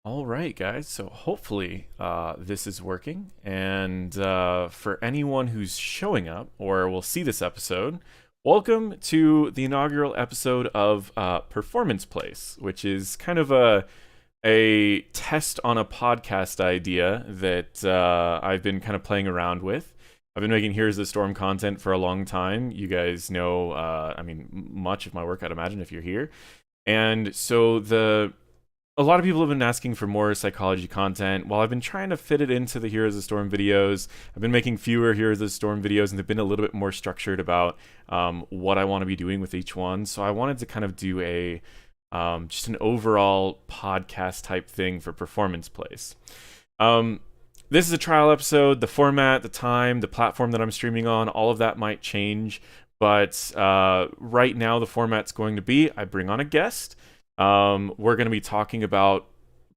All right, guys. So hopefully this is working. And for anyone who's showing up or will see this episode, welcome to the inaugural episode of Performance Place, which is kind of a test on a podcast idea that I've been kind of playing around with. I've been making Here's the Storm content for a long time. You guys know, much of my work, I'd imagine, if you're here. And so a lot of people have been asking for more psychology content. While I've been trying to fit it into the Heroes of Storm videos, I've been making fewer Heroes of Storm videos, and they've been a little bit more structured about what I want to be doing with each one. So I wanted to kind of do a just an overall podcast type thing for Performance Place. This is a trial episode. The format, the time, the platform that I'm streaming on, all of that might change. But right now, the format's going to be I bring on a guest. We're going to be talking about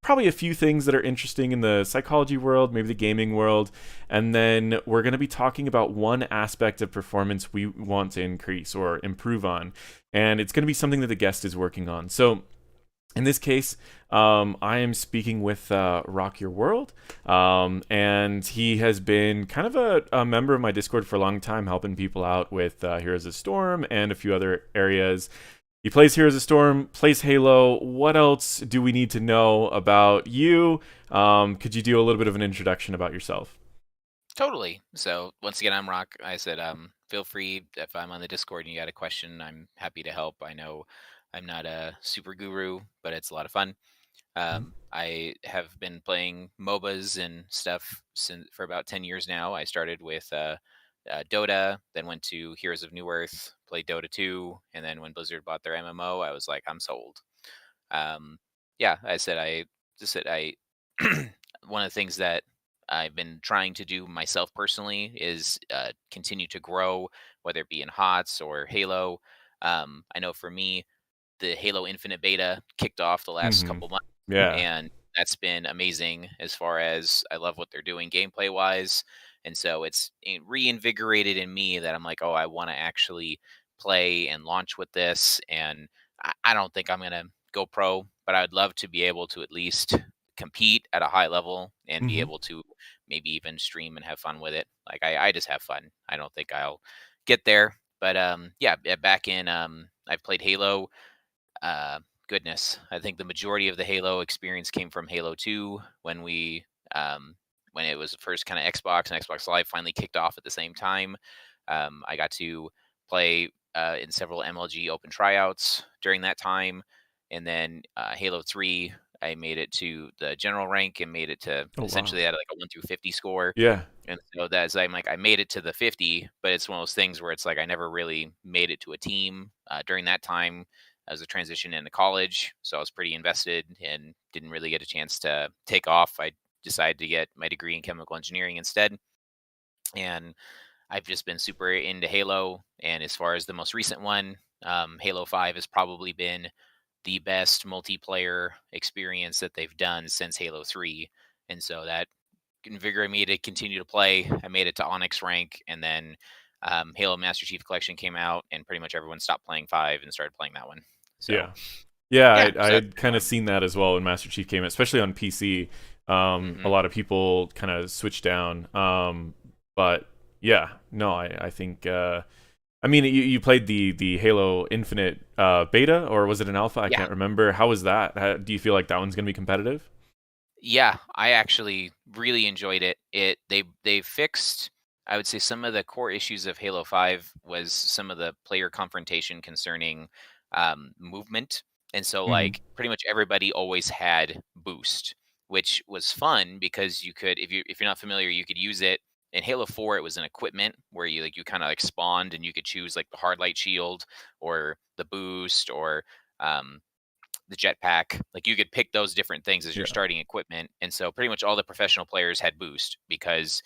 probably a few things that are interesting in the psychology world, maybe the gaming world, and then we're going to be talking about one aspect of performance we want to increase or improve on, and it's going to be something that the guest is working on. So in this case, I am speaking with RockYourWorld, and he has been kind of a member of my Discord for a long time, helping people out with Heroes of Storm and a few other areas. He plays Heroes of Storm, plays Halo. What else do we need to know about you? Could you do a little bit of an introduction about yourself? Totally. So once again, I'm Rock. I said, feel free if I'm on the Discord and you got a question, I'm happy to help. I know I'm not a super guru, but it's a lot of fun. I have been playing MOBAs and stuff since for about 10 years now. I started with Dota, then went to Heroes of New Earth, played Dota 2, and then when Blizzard bought their MMO, I was like, I'm sold. Um, yeah, I said I just said I one of the things that I've been trying to do myself personally is continue to grow, whether it be in HOTS or Halo. I know for me, the Halo Infinite beta kicked off the last Mm-hmm. couple months, Yeah. and that's been amazing as far as I love what they're doing gameplay wise. And so it's reinvigorated in me that I'm like, oh, I want to actually play and launch with this. And I don't think I'm going to go pro, but I would love to be able to at least compete at a high level and be Mm-hmm. able to maybe even stream and have fun with it. Like I just have fun. I don't think I'll get there, but yeah, back in I've played Halo. Uh, Goodness, I think the majority of the Halo experience came from Halo 2 um, when it was the first kind of Xbox and Xbox Live finally kicked off at the same time. I got to play in several MLG open tryouts during that time, and then Halo 3. I made it to the general rank and made it to Oh wow. essentially at like a 1 through 50 score. Yeah. And so that's I'm like I made it to the 50, but it's one of those things where it's like I never really made it to a team during that time as a transition into college. So I was pretty invested and didn't really get a chance to take off. I decided to get my degree in chemical engineering instead. And I've just been super into Halo. And as far as the most recent one, Halo 5 has probably been the best multiplayer experience that they've done since Halo 3. And so that invigorated me to continue to play. I made it to Onyx rank, and then Halo Master Chief Collection came out, and pretty much everyone stopped playing 5 and started playing that one. So Yeah. Yeah, yeah, I so that's had been kind of fun. seen that as well when Master Chief came, especially on PC. A Hmm. lot of people kind of switched down. But yeah, no, I think. I mean, you played the Halo Infinite beta, or was it an alpha? I Yeah, can't remember. How was that? Do you feel like that one's gonna be competitive? yeah, I actually really enjoyed it. They fixed, I would say, some of the core issues of Halo 5 was some of the player confrontation concerning movement. And so Hmm. like pretty much everybody always had boost, which was fun because you could if you're not familiar, you could use it in Halo 4. It was an equipment where you kind of like spawned and you could choose like the hard light shield or the boost or um the jetpack. Like you could pick those different things as your Yeah. starting equipment, and so pretty much all the professional players had boost because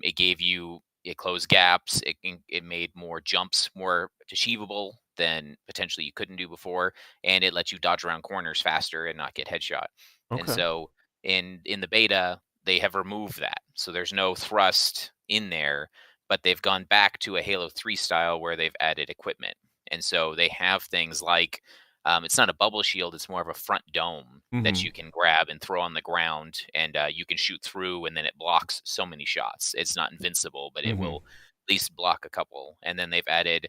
it gave you it closed gaps. It made more jumps more achievable than potentially you couldn't do before, and it lets you dodge around corners faster and not get headshot. And Okay. so in the beta they have removed that, so there's no thrust in there, but they've gone back to a Halo 3 style where they've added equipment, and so they have things like It's not a bubble shield; it's more of a front dome that Mm-hmm. you can grab and throw on the ground, and you can shoot through, and then it blocks so many shots. It's not invincible, but it Mm-hmm. will at least block a couple. And then they've added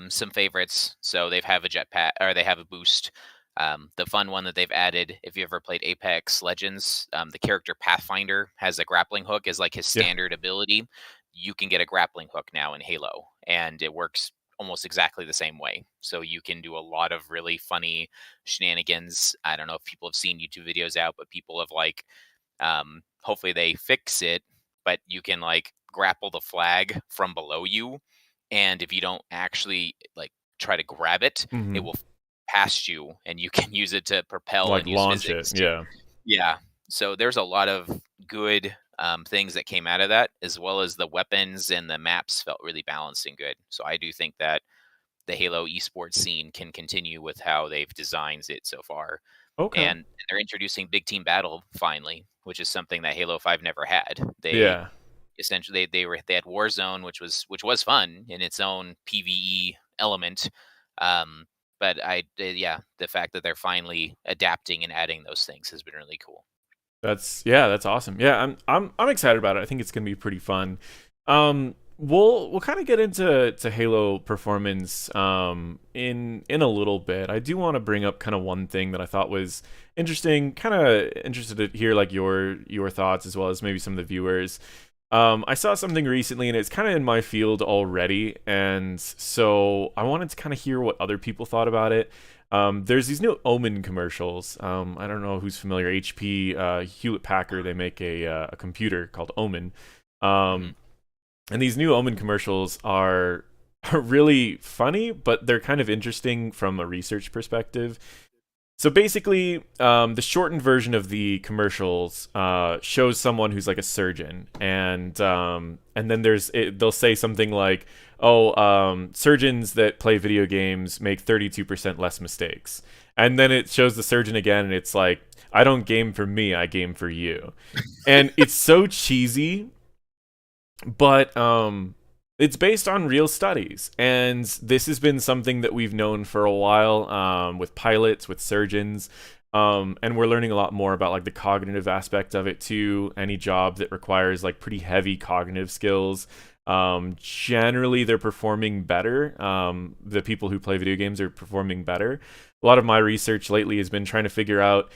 some favorites. So they have a jetpack, or they have a boost. The fun one that they've added, if you ever played Apex Legends, the character Pathfinder has a grappling hook as like his Yeah. standard ability. You can get a grappling hook now in Halo, and it works almost exactly the same way. So you can do a lot of really funny shenanigans. I don't know if people have seen YouTube videos out, but people have like, hopefully they fix it, but you can like grapple the flag from below you, and if you don't actually like try to grab it, it Mm-hmm. will past you, and you can use it to propel Like and use launch it. physics to, Yeah. yeah. So there's a lot of good things that came out of that, as well as the weapons and the maps felt really balanced and good. So I do think that the Halo esports scene can continue with how they've designed it so far. Okay. And they're introducing big team battle finally, which is something that Halo 5 never had. They Yeah. essentially they had Warzone, which was fun in its own PvE element. Um, but yeah, the fact that they're finally adapting and adding those things has been really cool. That's awesome. Yeah, I'm excited about it. I think it's gonna be pretty fun. We'll kind of get into Halo performance in a little bit. I do want to bring up kind of one thing that I thought was interesting. Kind of interested to hear like your thoughts as well as maybe some of the viewers. I saw something recently and it's kind of in my field already, and so I wanted to kind of hear what other people thought about it. There's these new Omen commercials. I don't know who's familiar. HP, Hewlett Packard, they make a computer called Omen. Hmm. Um, and these new Omen commercials are really funny, but they're kind of interesting from a research perspective. So basically, the shortened version of the commercials shows someone who's like a surgeon, and then they'll say something like, "Oh, surgeons that play video games make 32% less mistakes," and then it shows the surgeon again, and it's like, "I don't game for me, I game for you," and it's so cheesy, but it's based on real studies, and this has been something that we've known for a while, with pilots, with surgeons, and we're learning a lot more about like the cognitive aspect of it too. Any job that requires like pretty heavy cognitive skills, generally they're performing better. The people who play video games are performing better. A lot of my research lately has been trying to figure out,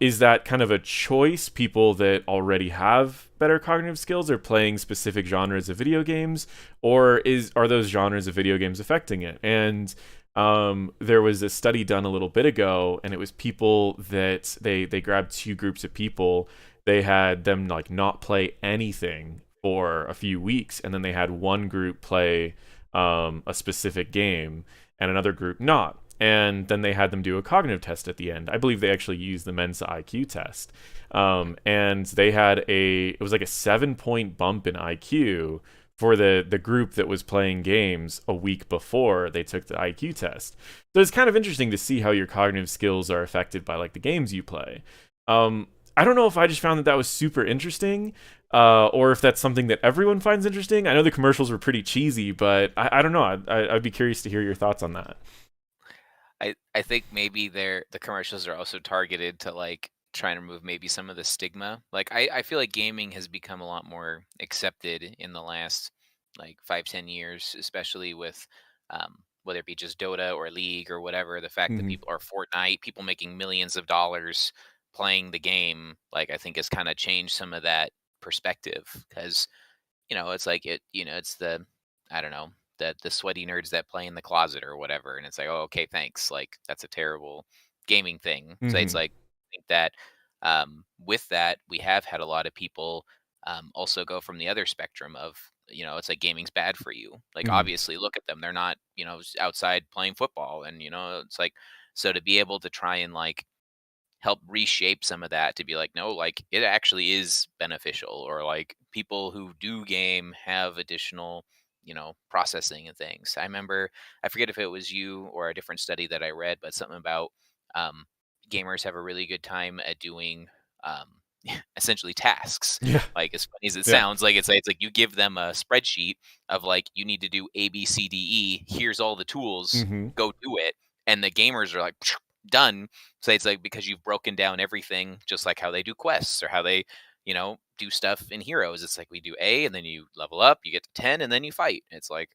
is that kind of a choice? People that already have better cognitive skills are playing specific genres of video games, or are those genres of video games affecting it? And there was a study done a little bit ago, and it was people that they grabbed two groups of people. They had them like not play anything for a few weeks, and then they had one group play a specific game and another group not. And then they had them do a cognitive test at the end. I believe they actually used the Mensa IQ test, and they had it was like a 7 point bump in IQ for the group that was playing games a week before they took the IQ test. So it's kind of interesting to see how your cognitive skills are affected by like the games you play. I don't know if I just found that was super interesting, or if that's something that everyone finds interesting. I know the commercials were pretty cheesy, but I don't know. I'd be curious to hear your thoughts on that. I think maybe the commercials are also targeted to like try and remove maybe some of the stigma. Like I feel like gaming has become a lot more accepted in the last like 5-10 years, especially with whether it be just Dota or League or whatever. The fact that Hmm. people are Fortnite, people making millions of dollars playing the game, like I think has kind of changed some of that perspective, because it's like it's the, I don't know, the sweaty nerds that play in the closet or whatever, and it's like, oh, okay, thanks. Like that's a terrible gaming thing. So it's Hmm. like I think that with that, we have had a lot of people also go from the other spectrum of, it's like gaming's bad for you. Like Hmm. obviously, look at them; they're not outside playing football, and it's like, so to be able to try and like help reshape some of that to be like, no, like it actually is beneficial, or like people who do game have additional processing and things. I remember, I forget if it was you or a different study that I read, but something about um, gamers have a really good time at doing um, essentially tasks. Yeah. Like as funny as it Yeah. sounds, like it's like you give them a spreadsheet of like, you need to do A B C D E, here's all the tools, Hmm. go do it. and the gamers are like done. So it's like, because you've broken down everything, just like how they do quests or how they, do stuff in Heroes. It's like we do A, and then you level up, you get to 10, and then you fight. It's like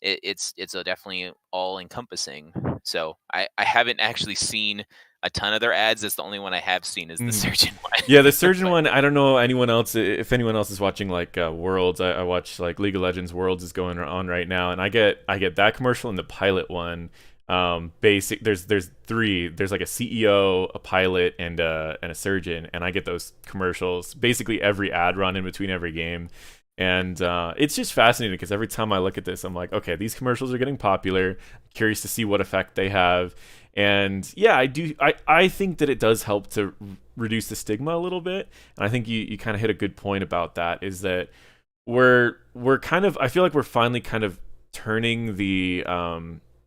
it's a definitely all encompassing. So I haven't actually seen a ton of their ads. That's the only one I have seen is the surgeon one. Yeah, the surgeon one. I don't know anyone else if anyone else is watching like Worlds. I watch like League of Legends Worlds is going on right now, and I get that commercial and the pilot one. Basic. There's three. There's like a CEO, a pilot, and a surgeon, and I get those commercials basically every ad run in between every game. And it's just fascinating because every time I look at this, I'm like, okay, these commercials are getting popular. I'm curious to see what effect they have. And yeah, I think that it does help to reduce the stigma a little bit. And I think you kind of hit a good point about that, is that we're kind of, I feel like we're finally kind of turning the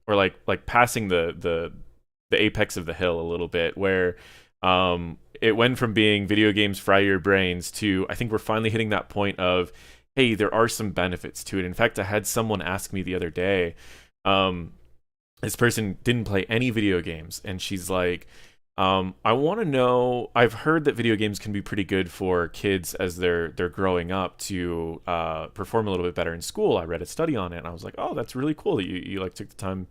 or like passing the apex of the hill a little bit, where it went from being video games fry your brains to, I think we're finally hitting that point of, hey, there are some benefits to it. In fact, I had someone ask me the other day, this person didn't play any video games, and she's like, I want to know, I've heard that video games can be pretty good for kids as they're growing up to perform a little bit better in school. I read a study on it, and I was like, oh, that's really cool that you like took the time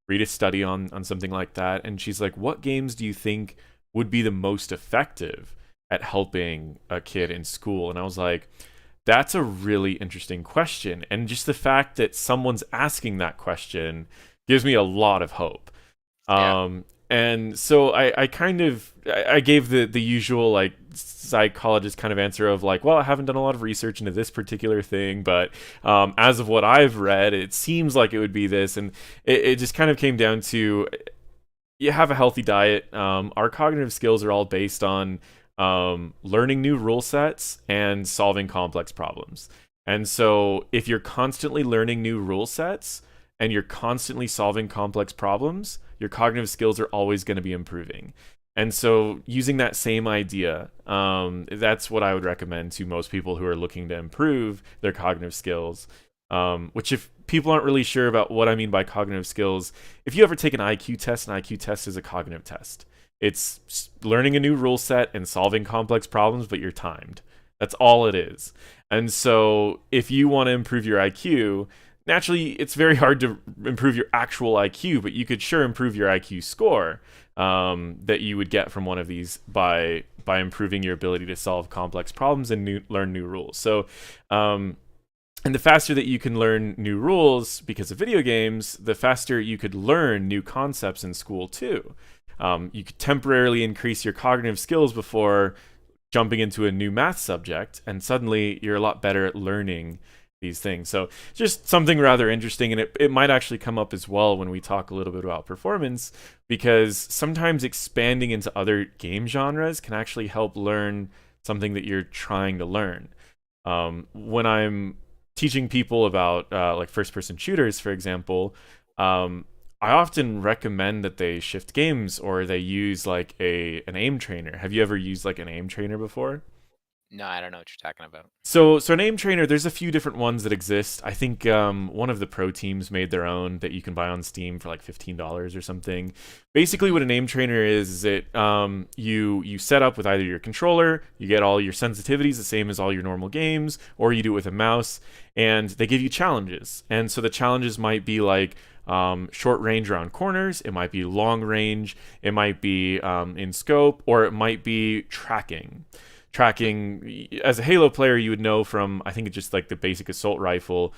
read a study on something like that. And she's like, what games do you think would be the most effective at helping a kid in school? And I was like, that's a really interesting question. And just the fact that someone's asking that question gives me a lot of hope. Yeah. And so I gave the usual like psychologist kind of answer of like, well, I haven't done a lot of research into this particular thing, but as of what I've read, it seems like it would be this. And it just kind of came down to, you have a healthy diet. Our cognitive skills are all based on learning new rule sets and solving complex problems. And so if you're constantly learning new rule sets and you're constantly solving complex problems, your cognitive skills are always going to be improving. And so using that same idea, that's what I would recommend to most people who are looking to improve their cognitive skills. Which, if people aren't really sure about what I mean by cognitive skills, if you ever take an IQ test, an IQ test is a cognitive test. It's learning a new rule set and solving complex problems, but you're timed. That's all it is. And so if you want to improve your IQ, naturally, it's very hard to improve your actual IQ, but you could sure improve your IQ score that you would get from one of these by improving your ability to solve complex problems and learn new rules. So, and the faster that you can learn new rules because of video games, the faster you could learn new concepts in school too. You could temporarily increase your cognitive skills before jumping into a new math subject, and suddenly you're a lot better at learning these things. So just something rather interesting, and it might actually come up as well when we talk a little bit about performance, because sometimes expanding into other game genres can actually help learn something that you're trying to learn. When I'm teaching people about like first-person shooters, for example, I often recommend that they shift games or they use like an aim trainer. Have you ever used like an aim trainer before? No, I don't know what you're talking about. So an aim trainer, there's a few different ones that exist. I think one of the pro teams made their own that you can buy on Steam for like $15 or something. Basically, what an aim trainer is it you set up with either your controller, you get all your sensitivities the same as all your normal games, or you do it with a mouse, and they give you challenges. And so the challenges might be like short range around corners, it might be long range, it might be in scope, or it might be tracking. As a Halo player, you would know from, I think it's just like the basic assault rifle,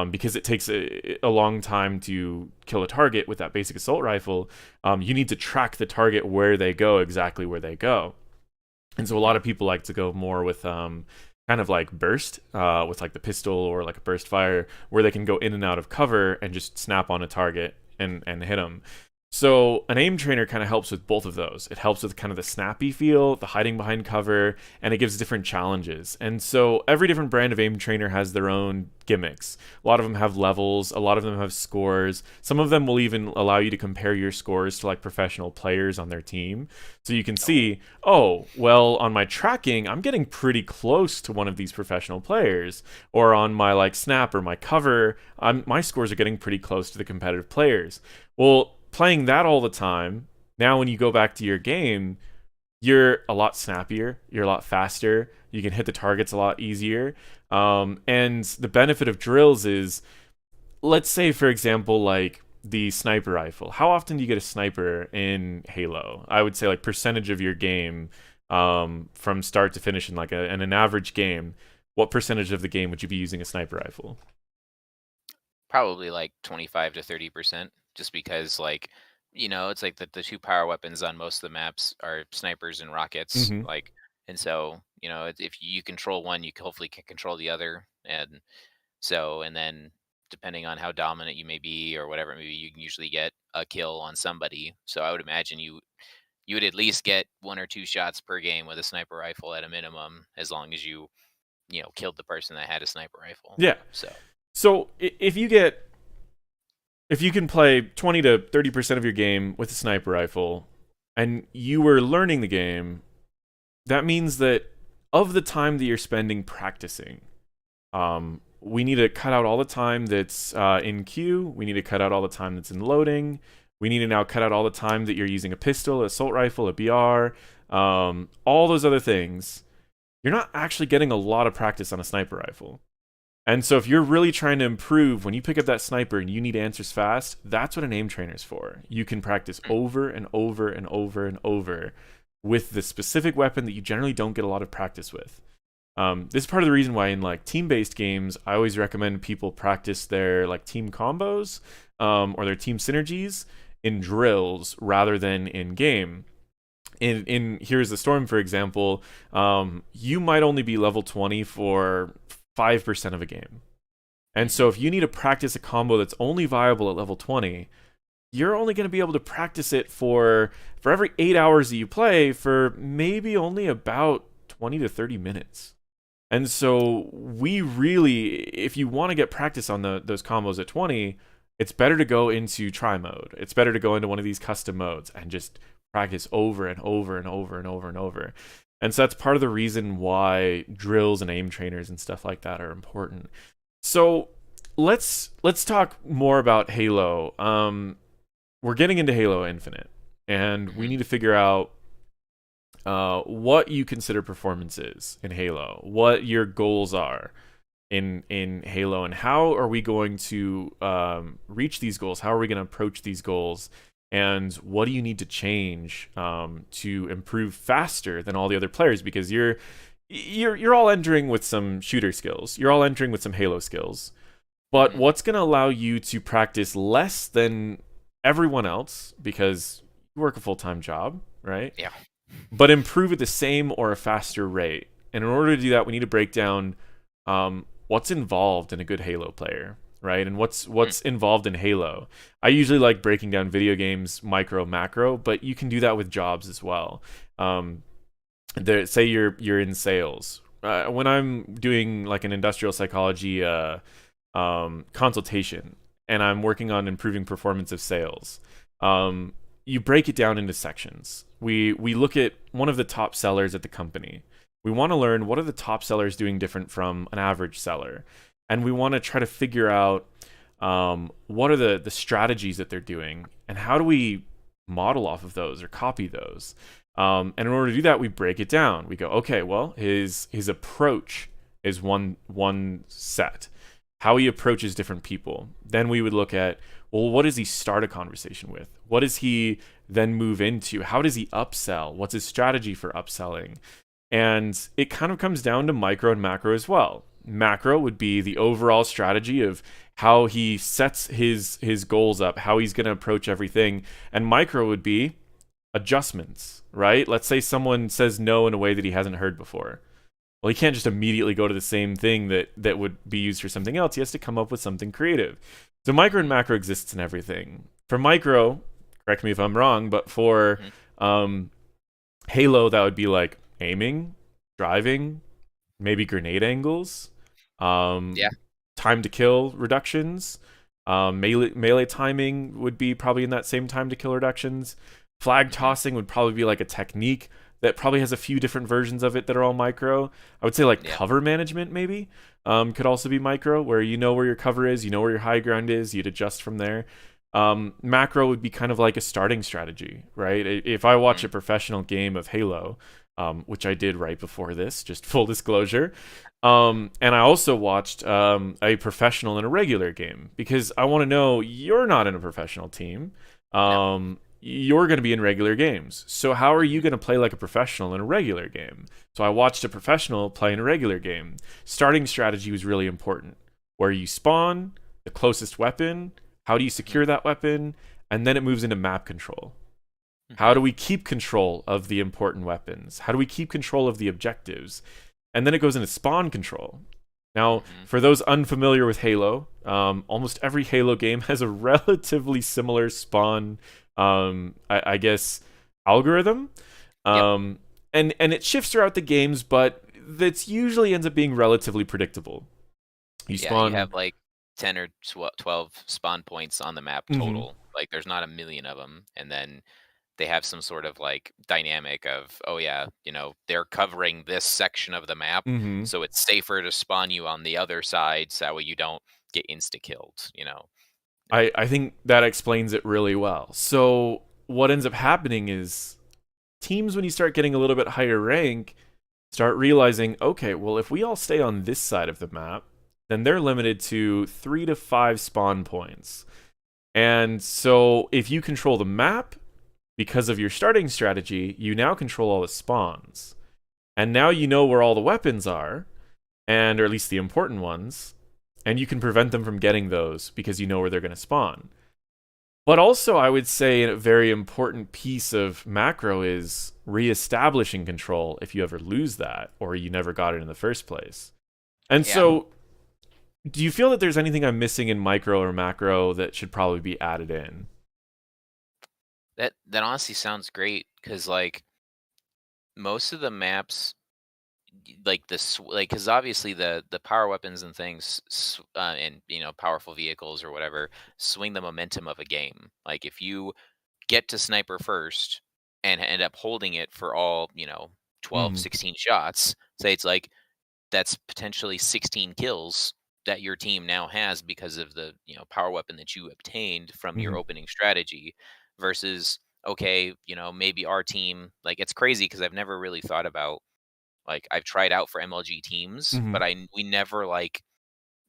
because it takes a long time to kill a target with that basic assault rifle. You need to track the target where they go, exactly where they go. And so a lot of people like to go more with kind of like burst, with like the pistol or like a burst fire, where they can go in and out of cover and just snap on a target and hit them. So an aim trainer kind of helps with both of those. It helps with kind of the snappy feel, the hiding behind cover, and it gives different challenges. And so every different brand of aim trainer has their own gimmicks. A lot of them have levels, a lot of them have scores. Some of them will even allow you to compare your scores to like professional players on their team. So you can see, oh, well, on my tracking, I'm getting pretty close to one of these professional players. Or on my like snap or my cover, my scores are getting pretty close to the competitive players. Well, playing that all the time, now when you go back to your game, you're a lot snappier, you're a lot faster, you can hit the targets a lot easier. And the benefit of drills is, let's say, for example, like the sniper rifle. How often do you get a sniper in Halo? I would say like percentage of your game, from start to finish in like in an average game. What percentage of the game would you be using a sniper rifle? Probably like 25 to 30%, just because like, it's like the two power weapons on most of the maps are snipers and rockets. Hmm. Like, and so, if you control one, you hopefully can control the other. And so, and then depending on how dominant you may be or whatever, maybe you can usually get a kill on somebody. So I would imagine you would at least get one or two shots per game with a sniper rifle at a minimum, as long as you killed the person that had a sniper rifle. Yeah. So So if you can play 20 to 30% of your game with a sniper rifle, and you were learning the game, that means that of the time that you're spending practicing, we need to cut out all the time that's in queue. We need to cut out all the time that's in loading. We need to now cut out all the time that you're using a pistol, assault rifle, a BR, all those other things. You're not actually getting a lot of practice on a sniper rifle. And so if you're really trying to improve, when you pick up that sniper and you need answers fast, that's what an aim trainer's for. You can practice over and over and over and over with the specific weapon that you generally don't get a lot of practice with. This is part of the reason why in like team-based games, I always recommend people practice their like team combos, or their team synergies in drills rather than in game. In Here's the Storm, for example, you might only be level 20 for 5% of a game. And so if you need to practice a combo that's only viable at level 20, you're only going to be able to practice it for every 8 hours that you play for maybe only about 20 to 30 minutes. And so we really, if you want to get practice on those combos at 20, it's better to go into try mode. It's better to go into one of these custom modes and just practice over and over and over and over and over. And so that's part of the reason why drills and aim trainers and stuff like that are important. So let's talk more about Halo. We're getting into Halo Infinite, and we need to figure out what you consider performance is in Halo, what your goals are in Halo, and how are we going to reach these goals? How are we going to approach these goals? And what do you need to change to improve faster than all the other players? Because you're all entering with some shooter skills. You're all entering with some Halo skills. But what's going to allow you to practice less than everyone else, because you work a full-time job, right? yeah. But improve at the same or a faster rate. And in order to do that, we need to break down what's involved in a good Halo player, right? And what's involved in Halo. I usually like breaking down video games micro, macro, but you can do that with jobs as well. Say you're in sales. When I'm doing like an industrial psychology consultation, and I'm working on improving performance of sales, you break it down into sections. We look at one of the top sellers at the company. We want to learn what are the top sellers doing different from an average seller. And we want to try to figure out what are the strategies that they're doing, and how do we model off of those or copy those. And in order to do that, we break it down. We go, okay, well, his approach is one set. How he approaches different people. Then we would look at, well, what does he start a conversation with? What does he then move into? How does he upsell? What's his strategy for upselling? And it kind of comes down to micro and macro as well. Macro would be the overall strategy of how he sets his goals up, how he's going to approach everything. And micro would be adjustments, right? Let's say someone says no in a way that he hasn't heard before. Well, he can't just immediately go to the same thing that would be used for something else. He has to come up with something creative. So micro and macro exists in everything. For micro, correct me if I'm wrong, but for Halo, that would be like aiming, driving, maybe grenade angles, time to kill reductions, melee timing would be probably in that same time to kill reductions. Flag tossing would probably be like a technique that probably has a few different versions of it that are all micro. I would say like cover management maybe could also be micro, where you know where your cover is, you know where your high ground is, you'd adjust from there. Macro would be kind of like a starting strategy, right? If I watch Mm. a professional game of Halo, which I did right before this, just full disclosure, and I also watched a professional in a regular game because I want to know you're not in a professional team. No. You're going to be in regular games. So how are you Mhm. going to play like a professional in a regular game? So I watched a professional play in a regular game. Starting strategy was really important. Where you spawn, the closest weapon, how do you Mhm. secure that weapon, and then it moves into map control. How Mhm. do we keep control of the important weapons? How do we keep control of the objectives? And then it goes into spawn control. Now, Mhm. for those unfamiliar with Halo, almost every Halo game has a relatively similar spawn, I guess, algorithm. Yep. Um, and it shifts throughout the games, but that usually ends up being relatively predictable. You Yeah, you spawn. have like 10 or 12 spawn points on the map Mhm, total. Like there's not a million of them. And then they have some sort of like dynamic of, oh yeah, they're covering this section of the map, mhm. so it's safer to spawn you on the other side so that way you don't get insta killed. I think that explains it really well. So what ends up happening is teams, when you start getting a little bit higher rank, start realizing, okay, well, if we all stay on this side of the map, then they're limited to 3 to 5 spawn points. And so if you control the map because of your starting strategy, you now control all the spawns. And now you know where all the weapons are, and or at least the important ones, and you can prevent them from getting those because you know where they're going to spawn. But also, I would say a very important piece of macro is reestablishing control if you ever lose that or you never got it in the first place. And Yeah, so, do you feel that there's anything I'm missing in micro or macro that should probably be added in? that honestly sounds great because like most of the maps, like like because obviously the power weapons and things and powerful vehicles or whatever swing the momentum of a game. Like if you get to sniper first and end up holding it for all 12, Mm 16 shots, say it's like that's potentially 16 kills that your team now has because of the power weapon that you obtained from hmm. your Mm opening strategy versus okay, maybe our team, like it's crazy because I've never really thought about, like I've tried out for MLG teams, hmm. but we never like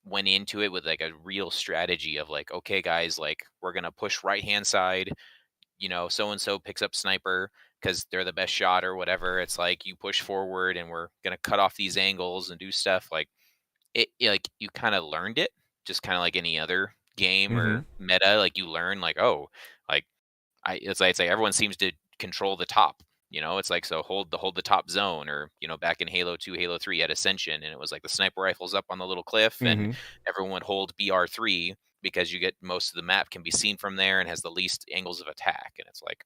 went into it with like a real strategy of like, okay guys, like we're going to push right hand side, so and so picks up sniper because they're the best shot or whatever. It's like you push forward and we're going to cut off these angles and do stuff like like you kind of learned it just kind of like any other game Mm hmm. or meta. Like you learn like, oh, like it's like everyone seems to control the top. It's like, so hold the top zone, or back in Halo 2, Halo 3 at Ascension, and it was like the sniper rifles up on the little cliff, Mm and hmm. everyone would hold BR3 because you get most of the map can be seen from there and has the least angles of attack. And it's like,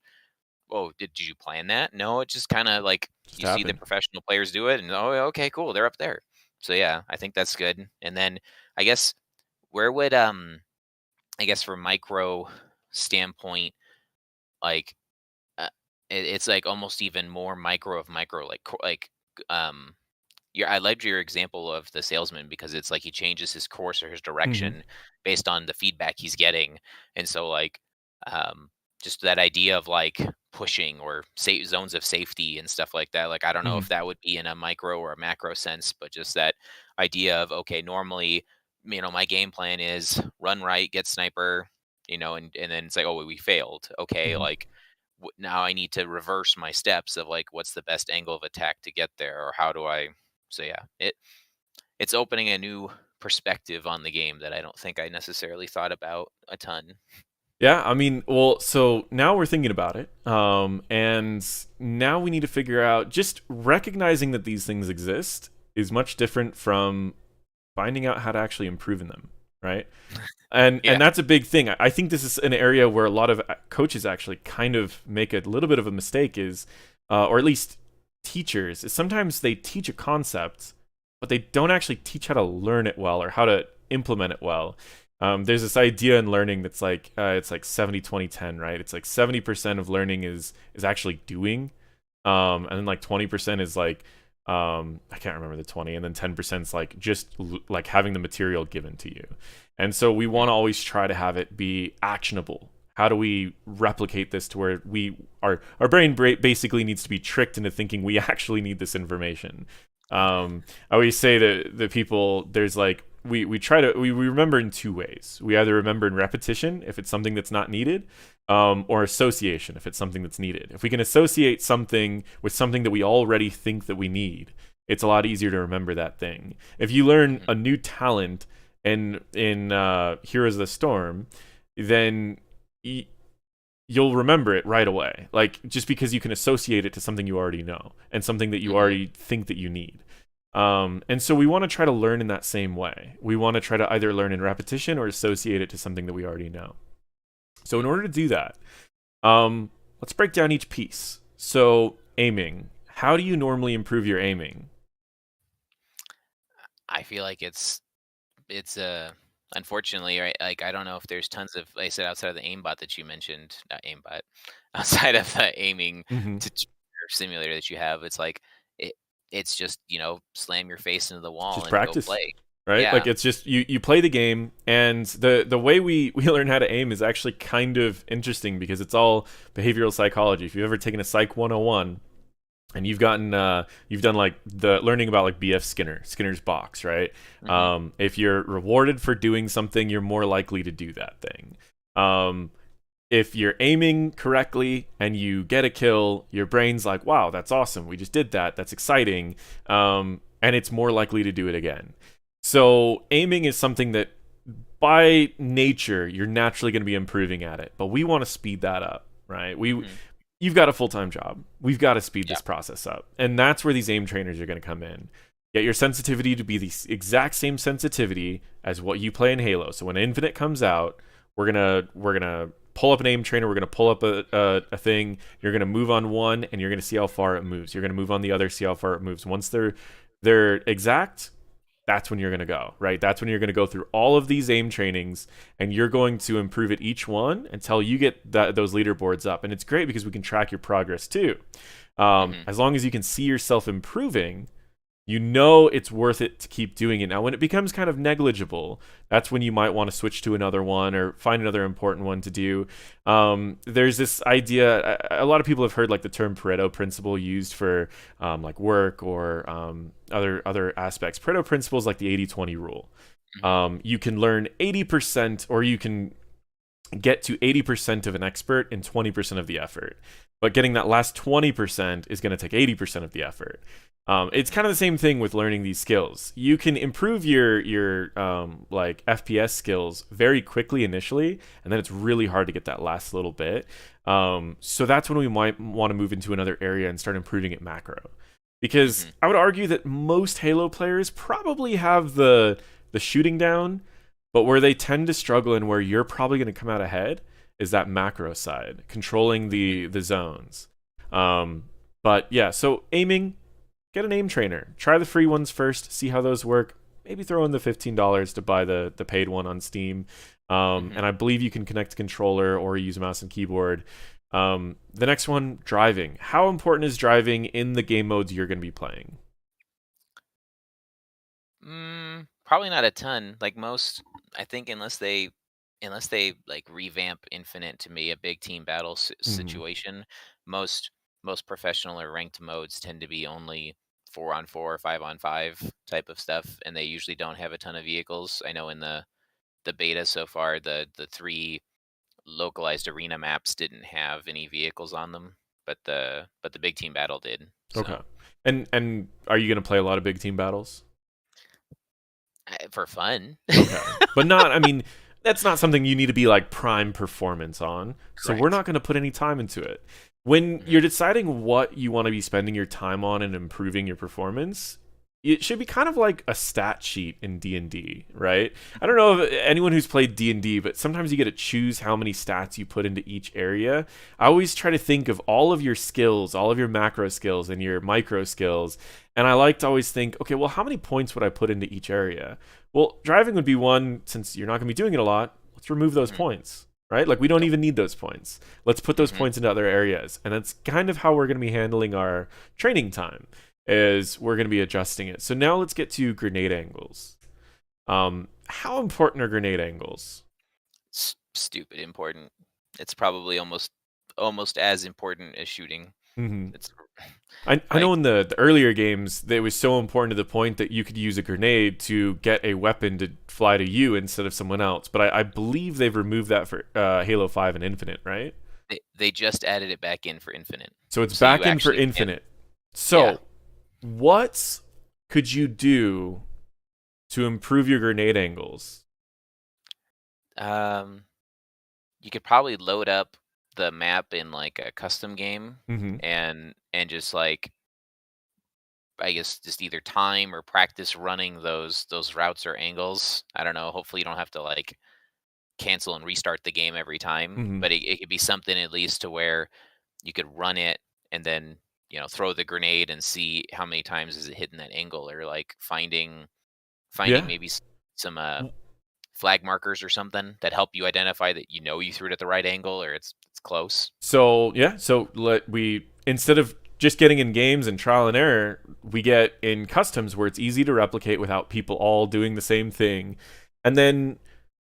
oh, did you plan that? No, it just kind of like Just you see the happened. professional players do it, and oh, okay, cool, they're up there. So yeah, I think that's good. And then I guess where would I guess from micro standpoint, like uh, it's like almost even more micro of micro, like um I loved your example of the salesman because it's like he changes his course or his Mm hmm. direction based on the feedback he's getting. And so like um just that idea of like pushing or safe zones of safety and stuff like that, like I don't Mm know hmm. if that would be in a micro or a macro sense, but just that idea of, okay, normally my game plan is run right, get sniper, and then it's like, oh, we failed, Mm okay, hmm. like now I need to reverse my steps of like what's the best angle of attack to get there, or how do I. So yeah, it's opening a new perspective on the game that I don't think I necessarily thought about a ton. Yeah, I mean, well, so now we're thinking about it, and now we need to figure out, just recognizing that these things exist is much different from finding out how to actually improve in them, right? And Yeah. that's a big thing. I think this is an area where a lot of coaches actually kind of make a little bit of a mistake, is, or at least teachers, is sometimes they teach a concept, but they don't actually teach how to learn it well or how to implement it well. There's this idea in learning that's like, it's like 70-20-10, right? It's like 70% of learning is actually doing, and then like 20% is like I can't remember the 20, and then 10% is like just like having the material given to you. And so we want to always try to have it be actionable. How do we replicate this to where our brain basically needs to be tricked into thinking we actually need this information? I always say that the people, there's like we try to we remember in two ways. We either remember in repetition if it's something that's not needed, or association if it's something that's needed. If we can associate something with something that we already think that we need, it's a lot easier to remember that thing. If you learn a new talent in Heroes of the Storm, then you'll remember it right away. Like, just because you can associate it to something you already know and something that you already think that you need. And so we want to try to learn in that same way. We want to try to either learn in repetition or associate it to something that we already know. So in order to do that, let's break down each piece. So aiming. How do you normally improve your aiming? I feel like it's unfortunately, right, like, I don't know if there's tons of, like I said, outside of the aimbot that you mentioned, not aimbot, outside of the aiming Mm-hmm. simulator that you have, it's like it's just, slam your face into the wall Just and go practice, play. right? Like, Yeah. it's just you play the game, and the way we learn how to aim is actually kind of interesting because it's all behavioral psychology. If you've ever taken a Psych 101 and you've done like the learning about like BF Skinner's box, right? Hmm. If you're rewarded for doing something, you're more likely to do that thing. If you're aiming correctly and you get a kill, your brain's like, wow, that's awesome, we just did that, that's exciting. And it's more likely to do it again. So aiming is something that by nature you're naturally going to be improving at it, but we want to speed that up, right? Hmm. You've got a full-time job, we've got to speed Yeah. this process up, and that's where these aim trainers are going to come in. Get your sensitivity to be the exact same sensitivity as what you play in Halo. So when Infinite comes out, we're gonna pull up an aim trainer, we're gonna pull up a thing, you're gonna move on one and you're gonna see how far it moves, you're gonna move on the other, see how far it moves. Once they're exact, that's when you're going to go, right? That's when you're going to go through all of these aim trainings, and you're going to improve at each one until you get those leaderboards up. And it's great because we can track your progress too. Hmm. As long as you can see yourself improving, you know it's worth it to keep doing it. Now, when it becomes kind of negligible, that's when you might want to switch to another one or find another important one to do. There's this idea, a lot of people have heard like the term Pareto principle used for like work or other aspects. Pareto principle is like the 80-20 rule. Hmm. You can learn 80%, or you can get to 80% of an expert in 20% of the effort. But getting that last 20% is going to take 80% of the effort. It's kind of the same thing with learning these skills. You can improve your like FPS skills very quickly initially, and then it's really hard to get that last little bit. So that's when we might want to move into another area and start improving at macro. Because Hmm. I would argue that most Halo players probably have the shooting down, but where they tend to struggle and where you're probably going to come out ahead is that macro side, controlling the zones. But yeah, so aiming, get an aim trainer. Try the free ones first, see how those work. Maybe throw in the $15 to buy the paid one on Steam. Hmm. And I believe you can connect a controller or use a mouse and keyboard. The next one, driving. How important is driving in the game modes you're going to be playing? Probably not a ton. Like most, I think unless they like revamp Infinite to be a big team battle Mhm. situation, most most professional or ranked modes tend to be only 4-on-4 or 5-on-5 type of stuff, and they usually don't have a ton of vehicles. I know in the beta so far, the three localized arena maps didn't have any vehicles on them, but the big team battle did. Okay. So And are you going to play a lot of big team battles? for fun. Okay. But not, I mean, that's not something you need to be like prime performance on. So we're Correct. not going to put any time into it. When Hmm. you're deciding what you want to be spending your time on and improving your performance, it should be kind of like a stat sheet in D&D, right? I don't know if anyone who's played D&D, but sometimes you get to choose how many stats you put into each area. I always try to think of all of your skills, all of your macro skills and your micro skills, and I like to always think, okay, well, how many points would I put into each area? Well, driving would be one, since you're not going to be doing it a lot. Let's remove those Hmm. points, right? Like, we don't Yep. even need those points. Let's put those Hmm. points into other areas. And that's kind of how we're going to be handling our training time. is we're going to be adjusting it. So now let's get to grenade angles. How important are grenade angles? Stupid important. It's probably almost as important as shooting. Mm-hmm. It's I like know in the earlier games it was so important to the point that you could use a grenade to get a weapon to fly to you instead of someone else. But I believe they've removed that for Halo 5 and Infinite, right? they just added it back in for Infinite, So it's so you back in for actually can. Infinite. Yeah. So what could you do to improve your grenade angles? Um, you could probably load up the map in like a custom game Mm-hmm. and just like I guess just either time or practice running those routes or angles. I don't know. Hopefully you don't have to like cancel and restart the game every time, Mm-hmm. but it could be something at least to where you could run it and then throw the grenade and see how many times is it hitting that angle, or like finding Yeah. maybe some flag markers or something that help you identify that you threw it at the right angle or it's close. So yeah, so we instead of just getting in games and trial and error, we get in customs where it's easy to replicate without people all doing the same thing. And then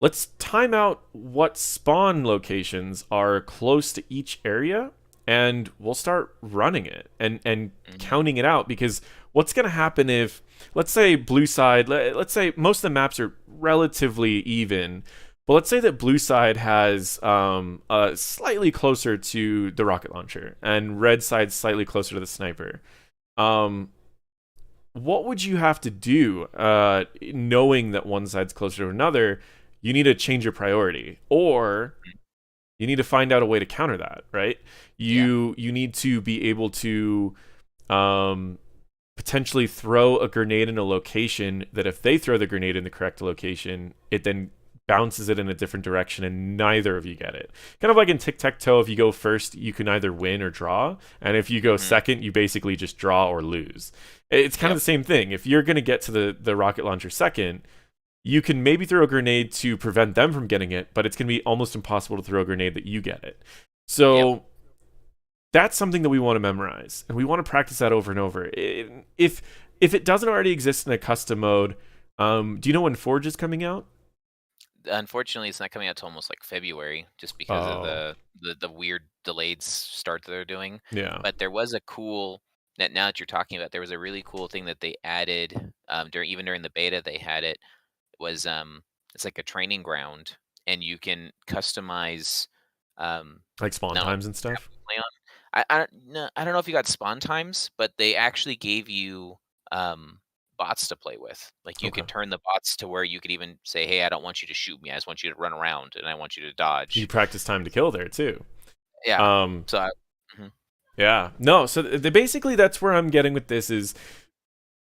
let's time out what spawn locations are close to each area, and we'll start running it and Hmm. counting it out, because what's going to happen if, let's say blue side, let's say most of the maps are relatively even, but let's say that blue side has slightly closer to the rocket launcher and red side slightly closer to the sniper. Um, what would you have to do, knowing that one side's closer to another? You need to change your priority, or you need to find out a way to counter that, right? Yeah. You need to be able to um, potentially throw a grenade in a location that if they throw the grenade in the correct location, it then bounces it in a different direction and neither of you get it. Kind of like in tic-tac-toe, if you go first, you can either win or draw. And if you go Hmm. second, you basically just draw or lose. It's kind of Yep. the same thing. If you're going to get to the rocket launcher second, you can maybe throw a grenade to prevent them from getting it, but it's going to be almost impossible to throw a grenade that you get it. Yep. So that's something that we want to memorize, and we want to practice that over and over. If it doesn't already exist in a custom mode, do you know when Forge is coming out? Unfortunately, it's not coming out till almost like February, just because of Oh, the weird delayed start that they're doing. yeah, But there was a cool that now that you're talking about, there was a really cool thing that they added during the beta. They had it was it's like a training ground, and you can customize like spawn not only times and map stuff. you play on. I don't know if you got spawn times, but they actually gave you bots to play with. Like you Okay, could turn the bots to where you could even say, "Hey, I don't want you to shoot me. I just want you to run around and I want you to you dodge." practice time to kill there too. Yeah. Um, So mhm. yeah, no. So basically, that's where I'm getting with this is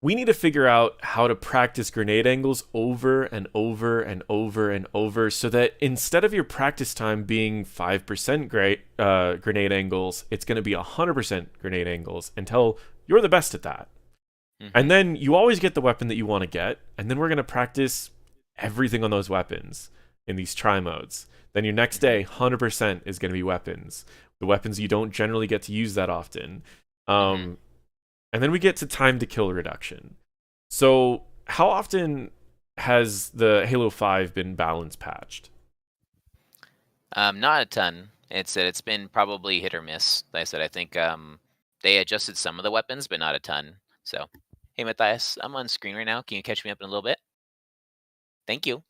we need to figure out how to practice grenade angles over and over and over and over, so that instead of your practice time being 5% grenade angles, it's going to be 100% grenade angles until you're the best at that. And Mhm. then you always get the weapon that you want to get, and then we're going to practice everything on those weapons in these try modes. Then your next Mhm. day, 100% is going to be weapons. The weapons you don't generally get to use that often. Mhm. Um, and then we get to time to kill reduction. So, how often has the Halo 5 been balance patched? Not a ton. It's been probably hit or miss. Like I said, I think they adjusted some of the weapons, but not a ton. So, hey Matthias, I'm on screen right now. Can you catch me up in a little bit? Thank you.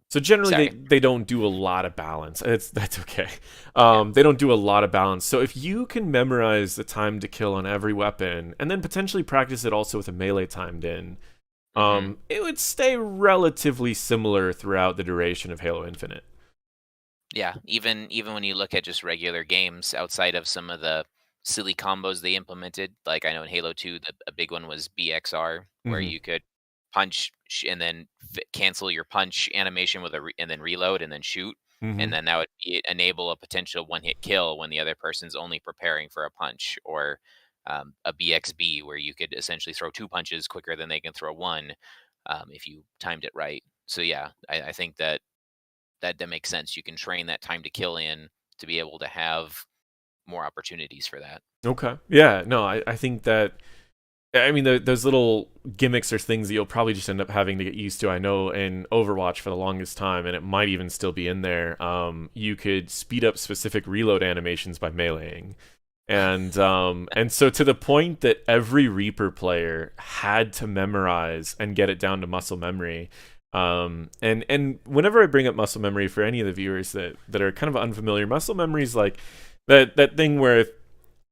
So generally Sorry. they don't do a lot of balance. That's okay. Yeah. They don't do a lot of balance. So if you can memorize the time to kill on every weapon and then potentially practice it also with a melee timed in, Mhm. it would stay relatively similar throughout the duration of Halo Infinite. Yeah, even when you look at just regular games outside of some of the silly combos they implemented, like I know in Halo 2, a big one was BXR, where Hmm. you could punch and then cancel your punch animation with and then reload and then shoot, Hmm. and then that would enable a potential one-hit kill when the other person's only preparing for a punch, or a BXB, where you could essentially throw two punches quicker than they can throw one, if you timed it right. So yeah, I think that makes sense. You can train that time to kill in to be able to have more opportunities for that. Okay. Yeah. No, I think that. I mean, those little gimmicks are things that you'll probably just end up having to get used to. I know in Overwatch for the longest time, and it might even still be in there, you could speed up specific reload animations by meleeing. And so to the point that every Reaper player had to memorize and get it down to muscle memory. And whenever I bring up muscle memory for any of the viewers that are kind of unfamiliar, muscle memory is like that thing where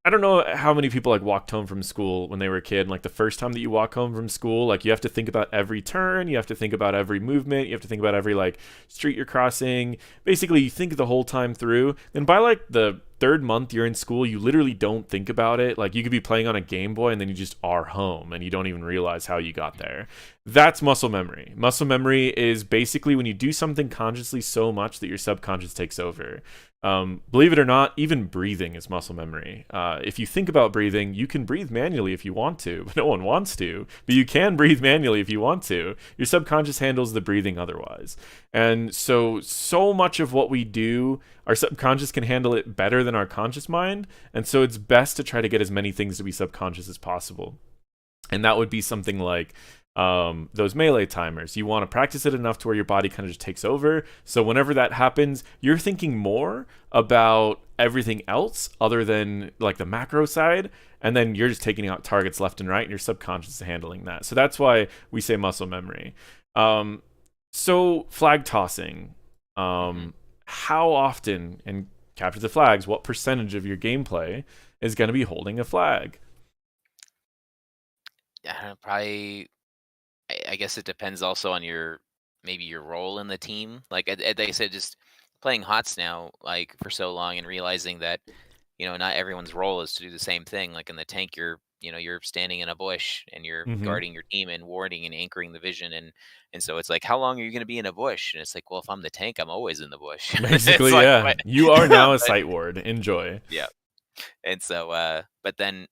I don't know how many people like walked home from school when they were a kid. And, like the first time that you walk home from school, like you have to think about every turn, you have to think about every movement, you have to think about every like street you're crossing. Basically, you think the whole time through. Then by like the third month you're in school, you literally don't think about it. Like you could be playing on a Game Boy and then you just are home and you don't even realize how you got there. That's muscle memory. Muscle memory is basically when you do something consciously so much that your subconscious takes over. Believe it or not, even breathing is muscle memory. If you think about breathing, you can breathe manually if you want to, but no one wants to. But you can breathe manually if you want to. Your subconscious handles the breathing otherwise. And so much of what we do, our subconscious can handle it better than our conscious mind. And so it's best to try to get as many things to be subconscious as possible. And that would be something like those melee timers. You want to practice it enough to where your body kind of just takes over. So whenever that happens, you're thinking more about everything else other than like the macro side. And then you're just taking out targets left and right, and your subconscious is handling that. So that's why we say muscle memory. So flag tossing. How often, and capture the flags, what percentage of your gameplay is going to be holding a flag? Probably. I guess it depends also on maybe your role in the team. Like I said, just playing HOTS now, like for so long, and realizing that not everyone's role is to do the same thing. Like in the tank, you're standing in a bush and you're guarding your team and warding and anchoring the vision, and so it's like, how long are you going to be in a bush? And it's like, well, if I'm the tank, I'm always in the bush. Basically, like, yeah. You are now a sight ward. Enjoy. Yeah. And so, but then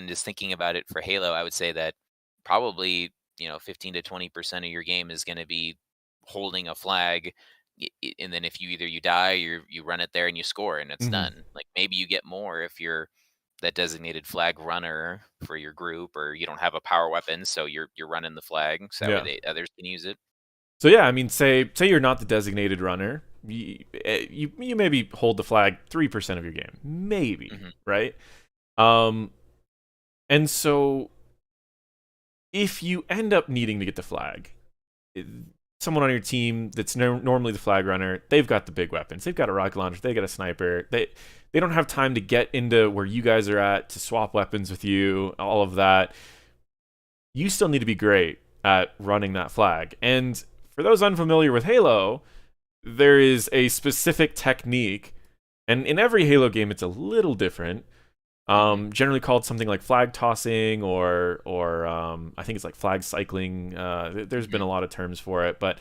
just thinking about it for Halo, I would say that probably 15 to 20% of your game is going to be holding a flag, and then if you die, you run it there and you score and it's done. Like maybe you get more if you're that designated flag runner for your group, or you don't have a power weapon, so you're running the flag so others can use it. So yeah, I mean, say you're not the designated runner, you maybe hold the flag 3% of your game, maybe, right? And so if you end up needing to get the flag, someone on your team that's normally the flag runner, they've got the big weapons. They've got a rocket launcher. They got a sniper. They don't have time to get into where you guys are at to swap weapons with you, all of that. You still need to be great at running that flag. And for those unfamiliar with Halo, there is a specific technique, and in every Halo game it's a little different. Generally called something like flag tossing, or I think it's like flag cycling. There's been a lot of terms for it, but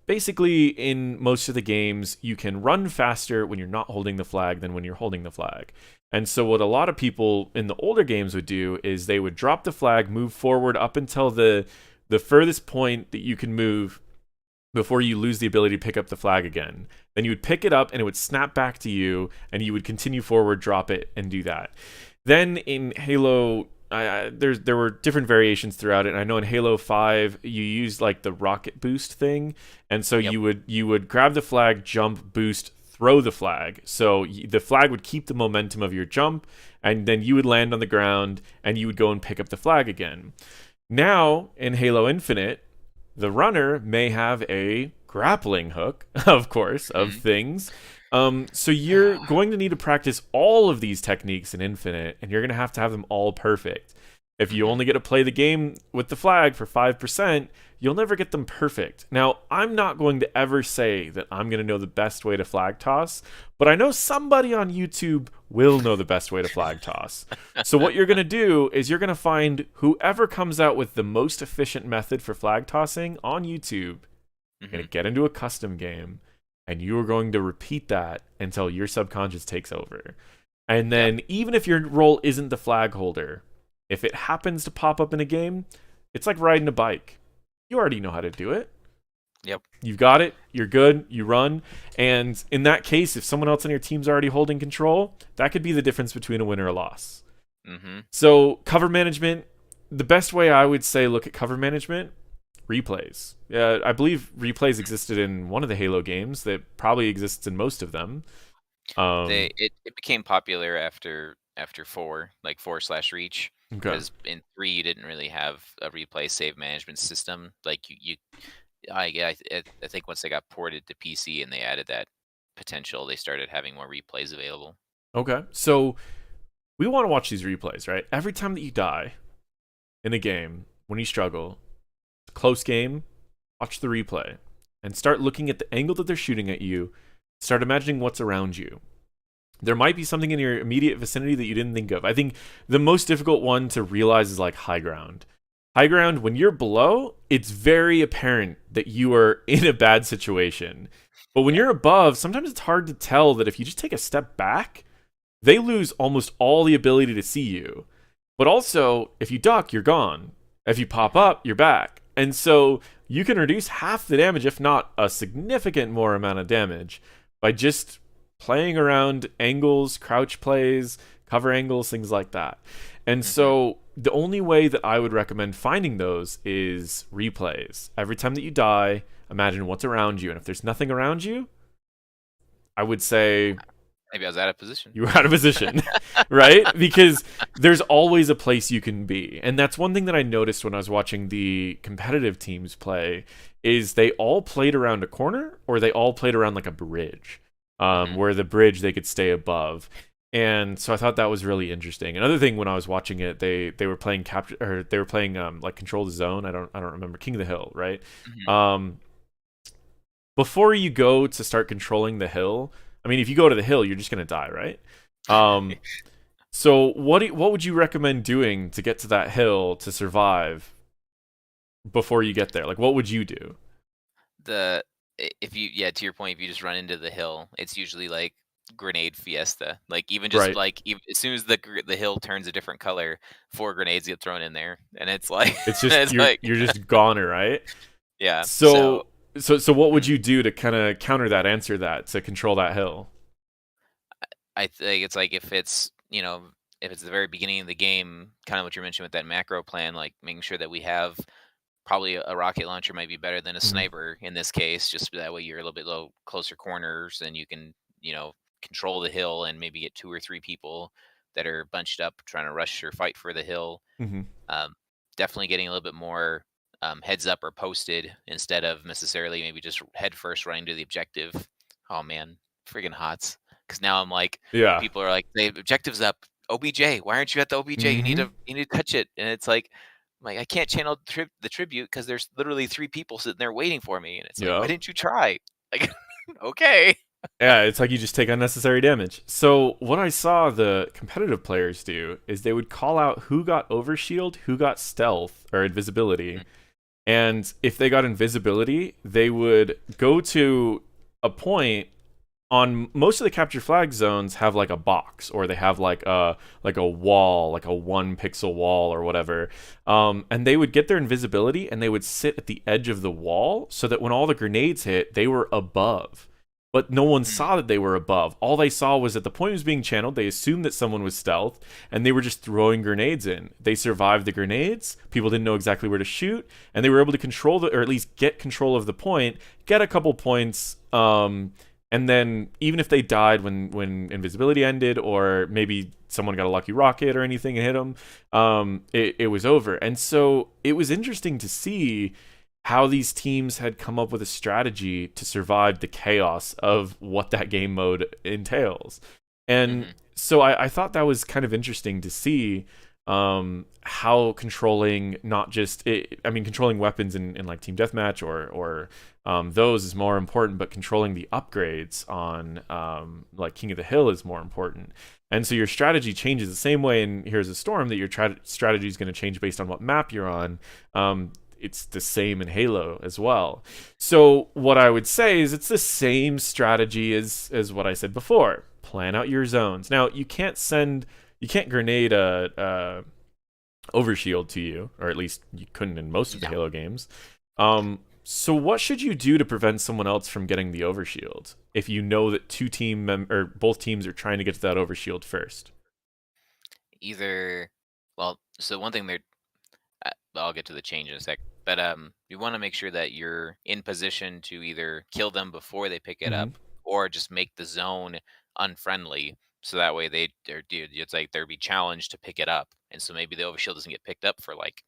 basically in most of the games you can run faster when you're not holding the flag than when you're holding the flag. And so what a lot of people in the older games would do is they would drop the flag, move forward up until the furthest point that you can move before you lose the ability to pick up the flag again. Then you would pick it up and it would snap back to you, and you would continue forward, drop it, and do that. Then in Halo, there were different variations throughout it. And I know in Halo 5, you used like the rocket boost thing. And so you would grab the flag, jump, boost, throw the flag. So the flag would keep the momentum of your jump, and then you would land on the ground and you would go and pick up the flag again. Now in Halo Infinite, the runner may have a grappling hook, of course, of things. So you're going to need to practice all of these techniques in Infinite, and you're going to have them all perfect. If you only get to play the game with the flag for 5%, you'll never get them perfect. Now, I'm not going to ever say that I'm going to know the best way to flag toss, but I know somebody on YouTube will know the best way to flag toss. So what you're going to do is you're going to find whoever comes out with the most efficient method for flag tossing on YouTube. You're going to get into a custom game, and you are going to repeat that until your subconscious takes over. And then even if your role isn't the flag holder, if it happens to pop up in a game, it's like riding a bike. You already know how to do it. Yep. You've got it. You're good. You run. And in that case, if someone else on your team's already holding control, that could be the difference between a win or a loss. So cover management, the best way I would say look at cover management, replays. I believe replays existed in one of the Halo games. That probably exists in most of them. It became popular after 4, like 4/Reach, Okay. because in 3 you didn't really have a replay save management system. Like I think once they got ported to PC and they added that potential, they started having more replays available. Okay. So we want to watch these replays, right? Every time that you die in a game, when you struggle, it's a close game, watch the replay and start looking at the angle that they're shooting at you. Start imagining what's around you. There might be something in your immediate vicinity that you didn't think of. I think the most difficult one to realize is like high ground. High ground, when you're below, it's very apparent that you are in a bad situation. But when Yeah. you're above, sometimes it's hard to tell that if you just take a step back, they lose almost all the ability to see you. But also, if you duck, you're gone. If you pop Mhm. up, you're back. And so you can reduce half the damage, if not a significant more amount of damage, by just playing around angles, crouch plays, cover angles, things like that. And Mhm. so the only way that I would recommend finding those is replays. Every time that you die, imagine what's around you. And if there's nothing around you, I would say Maybe I was out of position. you were out of position, right? Because there's always a place you can be. And that's one thing that I noticed when I was watching the competitive teams play is they all played around a corner or they all played around like a bridge, Mhm. where the bridge they could stay above. And so I thought that was really interesting. Another thing when I was watching it, they were playing capture or they were playing like control the zone. I don't remember King of the Hill, right? Mhm. Um, Before you go to start controlling the hill, I mean, if you go to the hill, you're just gonna die, right? Um, so what would you recommend doing to get to that hill to survive before you get there? Like, what would you do? the if you yeah, to your point, if you just run into the hill, it's usually like grenade fiesta. Like even just Right. like as soon as the hill turns a different color, 4 grenades get thrown in there, and it's like It's just it's like you're just goner, right? yeah. So So what would mm, you do to kind of counter that, answer that, to control that hill? I think it's like if it's if it's the very beginning of the game, kind of what you mentioned with that macro plan, like making sure that we have probably a rocket launcher might be better than a Hmm. sniper in this case, just that way you're a little bit low closer corners and you can control the hill and maybe get 2 or 3 people that are bunched up trying to rush or fight for the hill. Hmm. um, Definitely getting a little bit more heads up or posted instead of necessarily maybe just head first running to the objective. Oh man, friggin' hots, because now I'm like, Yeah. people are like, the objective's up, OBJ, why aren't you at the OBJ, Hmm. you need to touch it, and it's like, I can't channel the tribute because there's literally 3 people sitting there waiting for me, and it's like, why Yep. didn't you try? Like, okay. Yeah, it's like you just take unnecessary damage. So what I saw the competitive players do is they would call out who got overshield, who got stealth or invisibility. And if they got invisibility, they would go to a point on most of the capture flag zones have like a box or they have like a wall, like a 1 pixel wall or whatever. And they would get their invisibility and they would sit at the edge of the wall so that when all the grenades hit, they were above. But no one Mhm. saw that they were above. All they saw was that the point was being channeled. They assumed that someone was stealth, and they were just throwing grenades in. They survived the grenades. People didn't know exactly where to shoot, and they were able to control or at least get control of the point, get a couple points, and then even if they died when invisibility ended, or maybe someone got a lucky rocket or anything and hit them, it was over. And so it was interesting to see how these teams had come up with a strategy to survive the chaos of what that game mode entails. And Mhm. so I thought that was kind of interesting to see, how controlling not just I mean controlling weapons in like team deathmatch or those is more important, but controlling the upgrades on like King of the Hill is more important. And so your strategy changes the same way in Here's a Storm, that your strategy is going to change based on what map you're on. It's the same in Halo as well. So what I would say is it's the same strategy as what I said before. Plan out your zones. Now you can't grenade a overshield to you, or at least you couldn't in most of the No. Halo games. So what should you do to prevent someone else from getting the overshield if you know that or both teams are trying to get to that overshield first? Either, well, so one thing I'll get to the change in a sec. But you want to make sure that you're in position to either kill them before they pick it Hmm. up, or just make the zone unfriendly, so that way it's like they'll be challenged to pick it up, and so maybe the overshield doesn't get picked up for like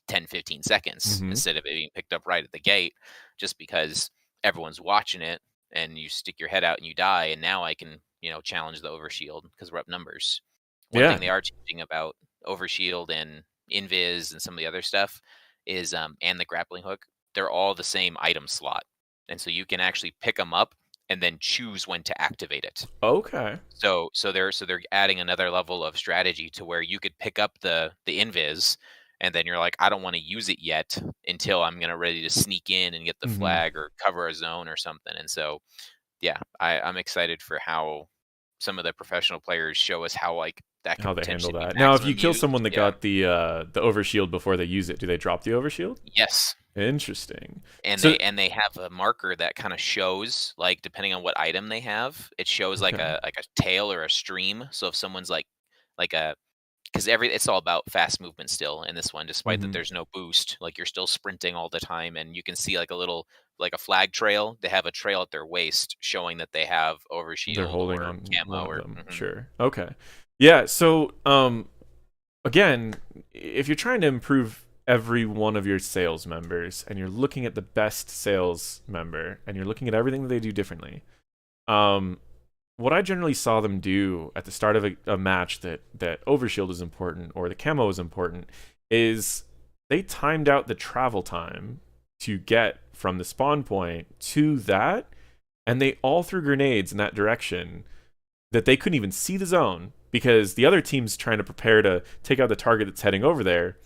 10-15 seconds Hmm. instead of it being picked up right at the gate, just because everyone's watching it, and you stick your head out and you die, and now I can, challenge the overshield because we're up numbers. One Yeah. thing they are changing about overshield and invis and some of the other stuff is and the grappling hook, they're all the same item slot, and so you can actually pick them up and then choose when to activate it. Okay. So they're adding another level of strategy to where you could pick up the invis, and then you're like, I don't want to use it yet until I'm gonna ready to sneak in and get the Hmm. flag or cover a zone or something. And so yeah, I'm excited for how some of the professional players show us how like that could How they handle potentially be that. Now, if you maximum kill used. someone that Yeah. got the overshield before they use it, do they drop the overshield? Yes. Interesting. And So they have a marker that kind of shows, like, depending on what item they have, it shows like okay. a tail or a stream. So if someone's like a because it's all about fast movement still in this one, despite that Hmm. there's no boost. Like, you're still sprinting all the time, and you can see like a little, like a flag trail. They have a trail at their waist showing that they have They're overshield holding or on one camo of or them. mhm. Sure. Okay. Yeah. So again, if you're trying to improve every one of your sales members and you're looking at the best sales member and you're looking at everything that they do differently, um, what I generally saw them do at the start of a match that overshield is important or the camo is important is they timed out the travel time to get from the spawn point to that, and they all threw grenades in that direction that they couldn't even see the zone because the other team's trying to prepare to take out the target that's heading over there,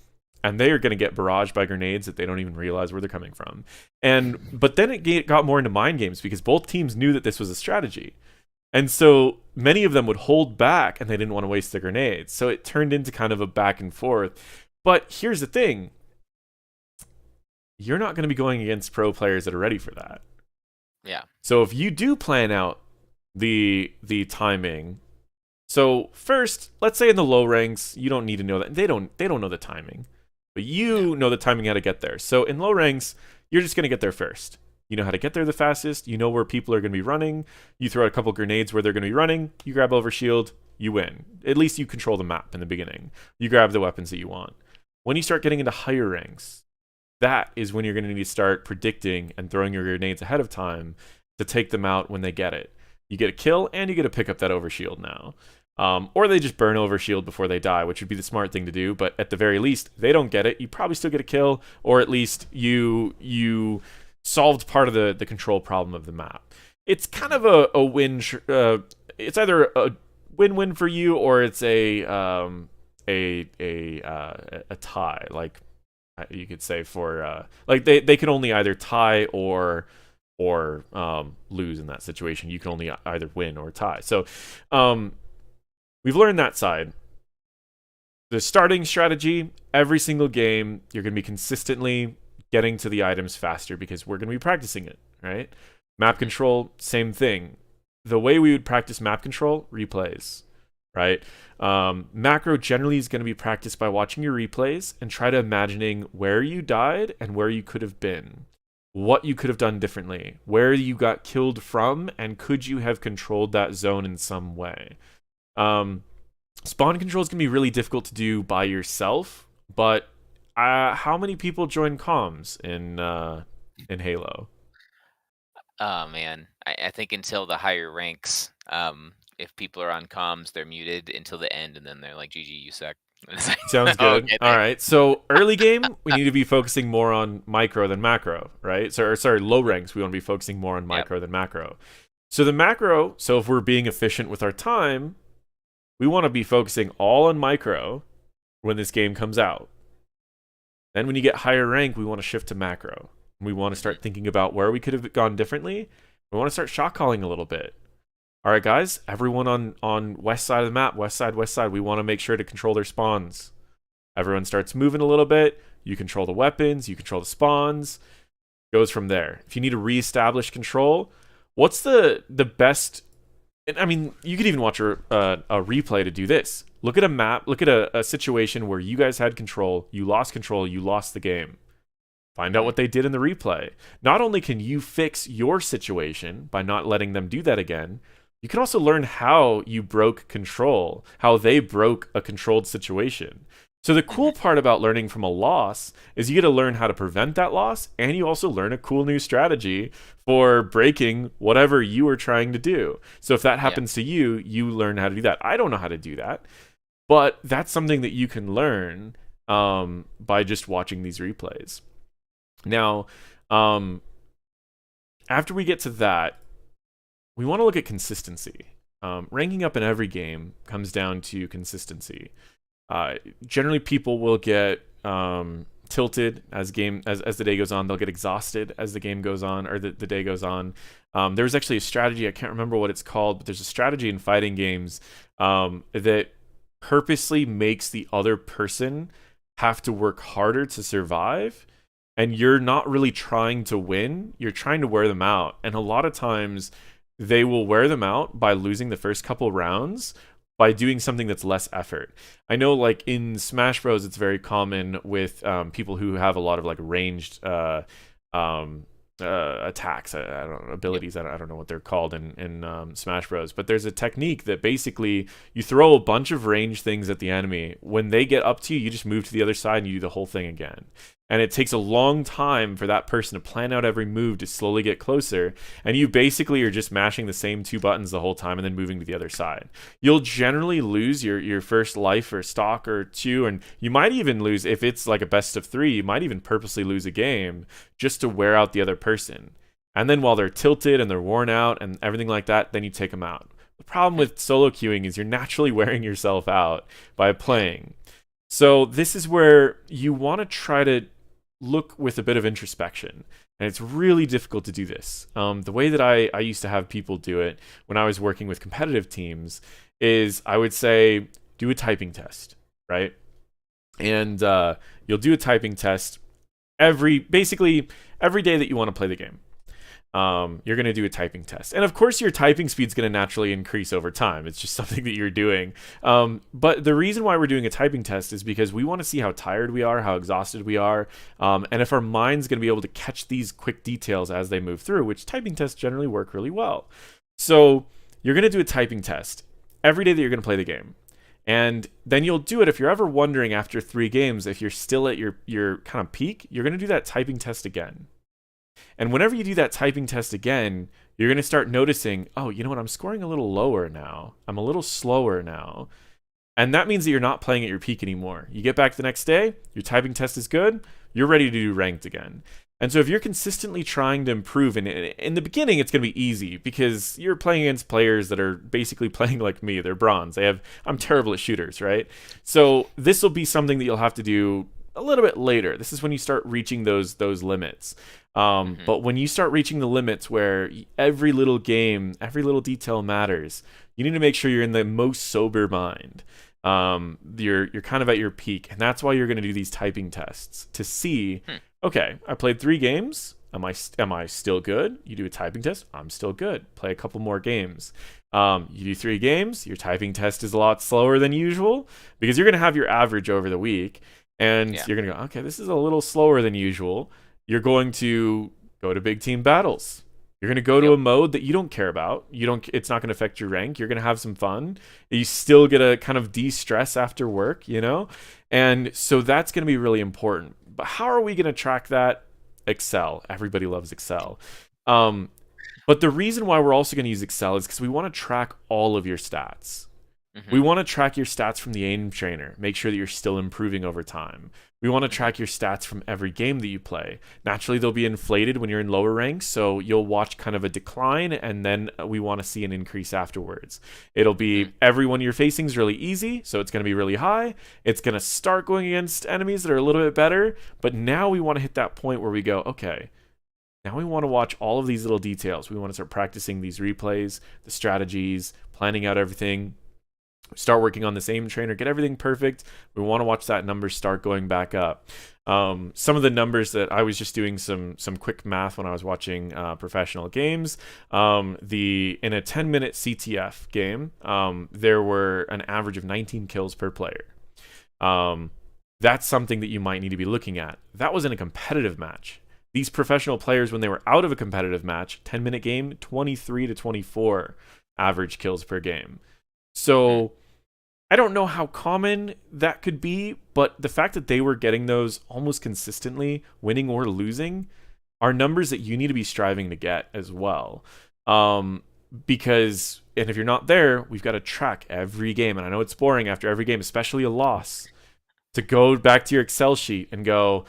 and they are going to get barraged by grenades that they don't even realize where they're coming from. And but then it got more into mind games because both teams knew that this was a strategy, and so many of them would hold back and they didn't want to waste the grenades. So it turned into kind of a back and forth. But here's the thing: you're not going to be going against pro players that are ready for that. Yeah. So if you do plan out the timing, so first, let's say in the low ranks, you don't need to know that. They don't know the timing. But No. you know the timing how to get there. So in low ranks, you're just going to get there first. You know how to get there the fastest. You know where people are going to be running. You throw a couple grenades where they're going to be running. You grab overshield. You win. At least you control the map in the beginning. You grab the weapons that you want. When you start getting into higher ranks, that is when you're going to need to start predicting and throwing your grenades ahead of time to take them out when they get it. You get a kill and you get to pick up that overshield now. Or they just burn overshield before they die, which would be the smart thing to do. But at the very least, they don't get it. You probably still get a kill, or at least you solved part of the control problem of the map. It's kind of a win. It's either a win-win for you, or it's a tie. Like you could say for like they can only either tie or lose in that situation. You can only either win or tie. So we've learned that side. The starting strategy, every single game, you're going to be consistently getting to the items faster because we're going to be practicing it, right? Map Mhm. control, same thing. The way we would practice map control, replays, right? Macro generally is going to be practiced by watching your replays and try to imagining where you died and where you could have been, what you could have done differently, where you got killed from, and could you have controlled that zone in some way. Um, Spawn control is going to be really difficult to do by yourself, but how many people join comms in Halo? Oh man, I think until the higher ranks, if people are on comms, they're muted until the end, and then they're like, "GG, you suck." It's like, Sounds good. okay, All right. So early game, we need to be focusing more on micro than macro, right? So, sorry, low ranks, we want to be focusing more on yep. micro than macro. So the macro, so if we're being efficient with our time, we want to be focusing all on micro when this game comes out. Then when you get higher rank, we want to shift to macro. We want to Mhm. start thinking about where we could have gone differently. We want to start shot calling a little bit. All right, guys, everyone on west side of the map, west side, we want to make sure to control their spawns. Everyone starts moving a little bit. You control the weapons, you control the spawns. Goes from there. If you need to reestablish control, what's the best and I mean, you could even watch a replay to do this. Look at a map, look at a situation where you guys had control, you lost control, you lost the game. Find out Mhm. what they did in the replay. Not only can you fix your situation by not letting them do that again, you can also learn how you broke control, how they broke a controlled situation. So the cool Mhm. part about learning from a loss is you get to learn how to prevent that loss, and you also learn a cool new strategy for breaking whatever you were trying to do. So if that Yeah. happens to you, you learn how to do that. I don't know how to do that, but that's something that you can learn by just watching these replays. Now, after we get to that, we want to look at consistency. Ranking up in every game comes down to consistency. Generally, people will get tilted as the day goes on. They'll get exhausted as the game goes on, or the day goes on. There's actually a strategy, I can't remember what it's called, but there's a strategy in fighting games that purposely makes the other person have to work harder to survive, and you're not really trying to win, you're trying to wear them out. And a lot of times they will wear them out by losing the first couple rounds by doing something that's less effort. I know, like in Smash Bros, it's very common with people who have a lot of like ranged attacks. I don't know, Yep. abilities. I don't know what they're called in Smash Bros. But there's a technique that basically you throw a bunch of ranged things at the enemy. When they get up to you, you just move to the other side and you do the whole thing again. And it takes a long time for that person to plan out every move to slowly get closer. And you basically are just mashing the same two buttons the whole time and then moving to the other side. You'll generally lose your first life or stock or two. And you might even lose, if it's like a best of three, you might even purposely lose a game just to wear out the other person. And then while they're tilted and they're worn out and everything like that, then you take them out. The problem with solo queuing is you're naturally wearing yourself out by playing. So this is where you want to try to look with a bit of introspection. And it's really difficult to do this. The way that I used to have people do it when I was working with competitive teams is I would say, do a typing test, right? And you'll do a typing test basically every day that you want to play the game. You're going to do a typing test. And of course, your typing speed's going to naturally increase over time. It's just something that you're doing. But the reason why we're doing a typing test is because we want to see how tired we are, how exhausted we are, and if our mind's going to be able to catch these quick details as they move through, which typing tests generally work really well. So you're going to do a typing test every day that you're going to play the game. And then you'll do it if you're ever wondering after 3 games, if you're still at your kind of peak, you're going to do that typing test again. And whenever you do that typing test again, you're going to start noticing, oh, you know what? I'm scoring a little lower now. I'm a little slower now. And that means that you're not playing at your peak anymore. You get back the next day, your typing test is good, you're ready to do ranked again. And so if you're consistently trying to improve, and in the beginning it's going to be easy because you're playing against players that are basically playing like me. They're bronze. I'm terrible at shooters, right? So this will be something that you'll have to do a little bit later. This is when you start reaching those limits. But when you start reaching the limits where every little game, every little detail matters, you need to make sure you're in the most sober mind. You're kind of at your peak, and that's why you're going to do these typing tests to see, okay, I played 3 games. Am I still good? You do a typing test. I'm still good. Play a couple more games. You do 3 games. Your typing test is a lot slower than usual because you're going to have your average over the week, and you're going to go, okay, this is a little slower than usual. You're going to go to big team battles. You're going to go to a mode that you don't care about. It's not going to affect your rank. You're going to have some fun. You still get to kind of de-stress after work, you know? And so that's going to be really important. But how are we going to track that? Excel. Everybody loves Excel. But the reason why we're also going to use Excel is because we want to track all of your stats. We want to track your stats from the aim trainer. Make sure that you're still improving over time. We want to track your stats from every game that you play. Naturally, they'll be inflated when you're in lower ranks, so you'll watch kind of a decline, and then we want to see an increase afterwards. It'll be everyone you're facing is really easy, so it's going to be really high. It's going to start going against enemies that are a little bit better, but now we want to hit that point where we go, okay, now we want to watch all of these little details. We want to start practicing these replays, the strategies, planning out everything. Start working on this aim trainer, get everything perfect. We want to watch that number start going back up. Some of the numbers that I was just doing some quick math when I was watching professional games. In a 10-minute CTF game, there were an average of 19 kills per player. That's something that you might need to be looking at. That was in a competitive match. These professional players, when they were out of a competitive match, 10-minute game, 23 to 24 average kills per game. So I don't know how common that could be, but the fact that they were getting those almost consistently, winning or losing, are numbers that you need to be striving to get as well. Because, and if you're not there, we've got to track every game. And I know it's boring after every game, especially a loss, to go back to your Excel sheet and go,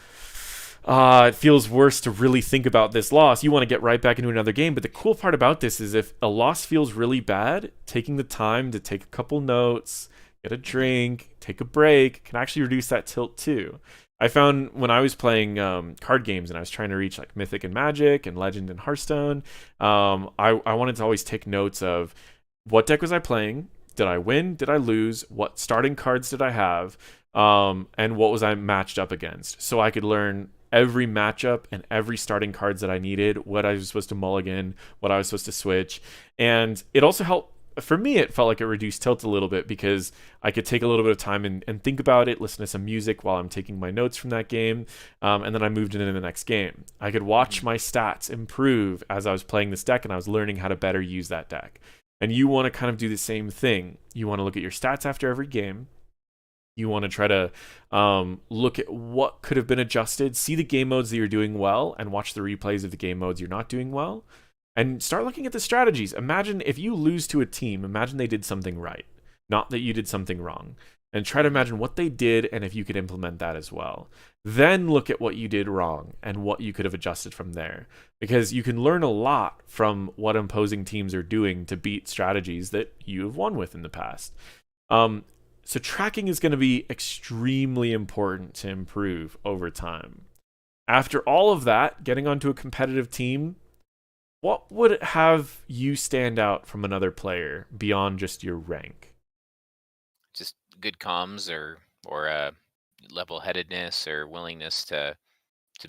it feels worse to really think about this loss. You want to get right back into another game. But the cool part about this is if a loss feels really bad, taking the time to take a couple notes, get a drink, take a break, can actually reduce that tilt too. I found when I was playing card games and I was trying to reach like Mythic and Magic and Legend and Hearthstone, I wanted to always take notes of what deck was I playing, did I win, did I lose, what starting cards did I have, and what was I matched up against, so I could learn every matchup and every starting cards that I needed, what I was supposed to mulligan, what I was supposed to switch. And it also helped, for me, it felt like it reduced tilt a little bit because I could take a little bit of time and think about it, listen to some music while I'm taking my notes from that game, and then I moved into the next game. I could watch my stats improve as I was playing this deck and I was learning how to better use that deck. And you want to kind of do the same thing. You want to look at your stats after every game. You want to try to look at what could have been adjusted, see the game modes that you're doing well, and watch the replays of the game modes you're not doing well, and start looking at the strategies. Imagine if you lose to a team, imagine they did something right, not that you did something wrong, and try to imagine what they did and if you could implement that as well. Then look at what you did wrong and what you could have adjusted from there, because you can learn a lot from what opposing teams are doing to beat strategies that you have won with in the past. So tracking is going to be extremely important to improve over time. After all of that, getting onto a competitive team, what would have you stand out from another player beyond just your rank? Just good comms or level-headedness or willingness to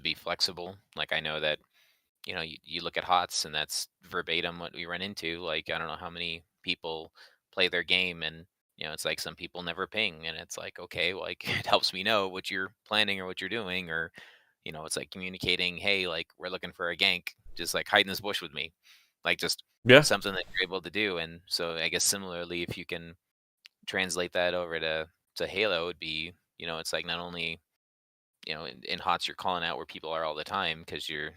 be flexible. Like I know that you look at HOTS and that's verbatim what we run into. Like I don't know how many people play their game and it's like some people never ping, and it's like, okay, like it helps me know what you're planning or what you're doing, or it's like communicating, hey, like we're looking for a gank, just like hide in this bush with me, like just Yeah. something that you're able to do. And so I guess similarly, if you can translate that over to Halo, would be it's like not only in HOTS you're calling out where people are all the time because you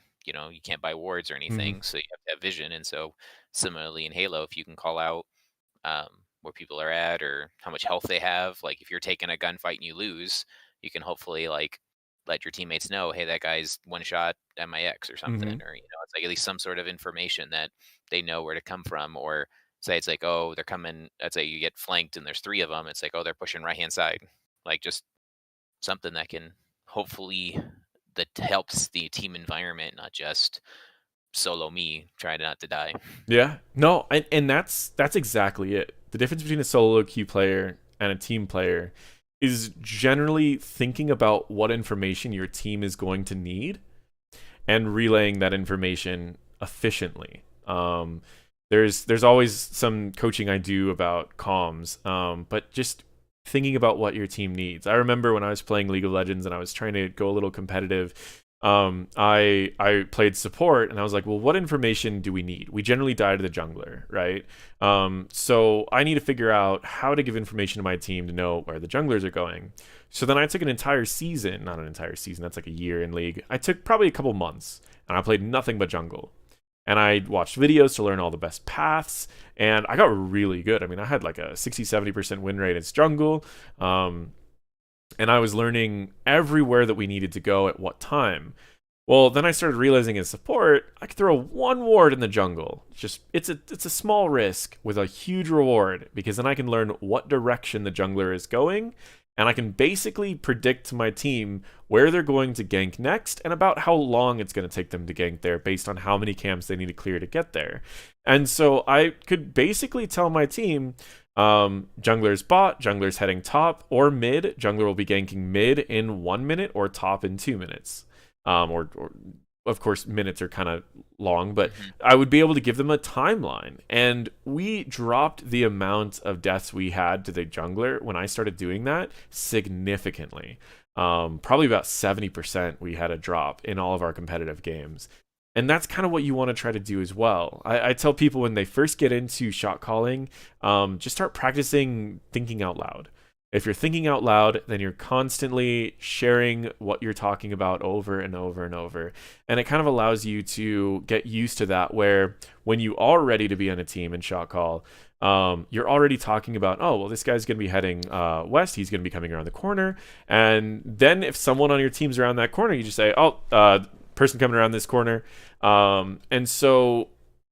can't buy wards or Mm-hmm. anything, so you have to have vision. And so similarly in Halo, if you can call out um, where people are at or how much health they have. Like if you're taking a gunfight and you lose, you can hopefully like let your teammates know, hey, that guy's one shot at my X or something, Mm-hmm. or it's like at least some sort of information that they know where to come from. Or say it's like, oh, they're coming. Let's say you get flanked and there's three of them. It's like, oh, they're pushing right hand side. Like just something that can hopefully that helps the team environment, not just solo me trying not to die. Yeah. No, and that's exactly it. The difference between a solo queue player and a team player is generally thinking about what information your team is going to need and relaying that information efficiently. There's always some coaching I do about comms, but just thinking about what your team needs. I remember when I was playing League of Legends and I was trying to go a little competitive. I played support and I was like, well, what information do we need? We generally die to the jungler, right? So I need to figure out how to give information to my team to know where the junglers are going. So then I took an entire season, not an entire season, that's like a year in League. I took probably a couple months and I played nothing but jungle. And I watched videos to learn all the best paths, and I got really good. I mean, I had like a 60-70% win rate as jungle. And I was learning everywhere that we needed to go at what time. Well, then I started realizing as support, I could throw one ward in the jungle. It's a small risk with a huge reward, because then I can learn what direction the jungler is going, and I can basically predict to my team where they're going to gank next and about how long it's going to take them to gank there based on how many camps they need to clear to get there. And so I could basically tell my team, Jungler's bot, jungler's heading top or mid. Jungler will be ganking mid in 1 minute or top in 2 minutes. Or of course, minutes are kind of long, but Hmm. I would be able to give them a timeline. And we dropped the amount of deaths we had to the jungler when I started doing that significantly. Probably about 70% we had a drop in all of our competitive games. And that's kind of what you want to try to do as well. I tell people when they first get into shot calling, just start practicing thinking out loud. If you're thinking out loud, then you're constantly sharing what you're talking about over and over and over. And it kind of allows you to get used to that, where when you are ready to be on a team in shot call, you're already talking about, oh, well, this guy's going to be heading west. He's going to be coming around the corner. And then if someone on your team's around that corner, you just say, oh, person coming around this corner. And so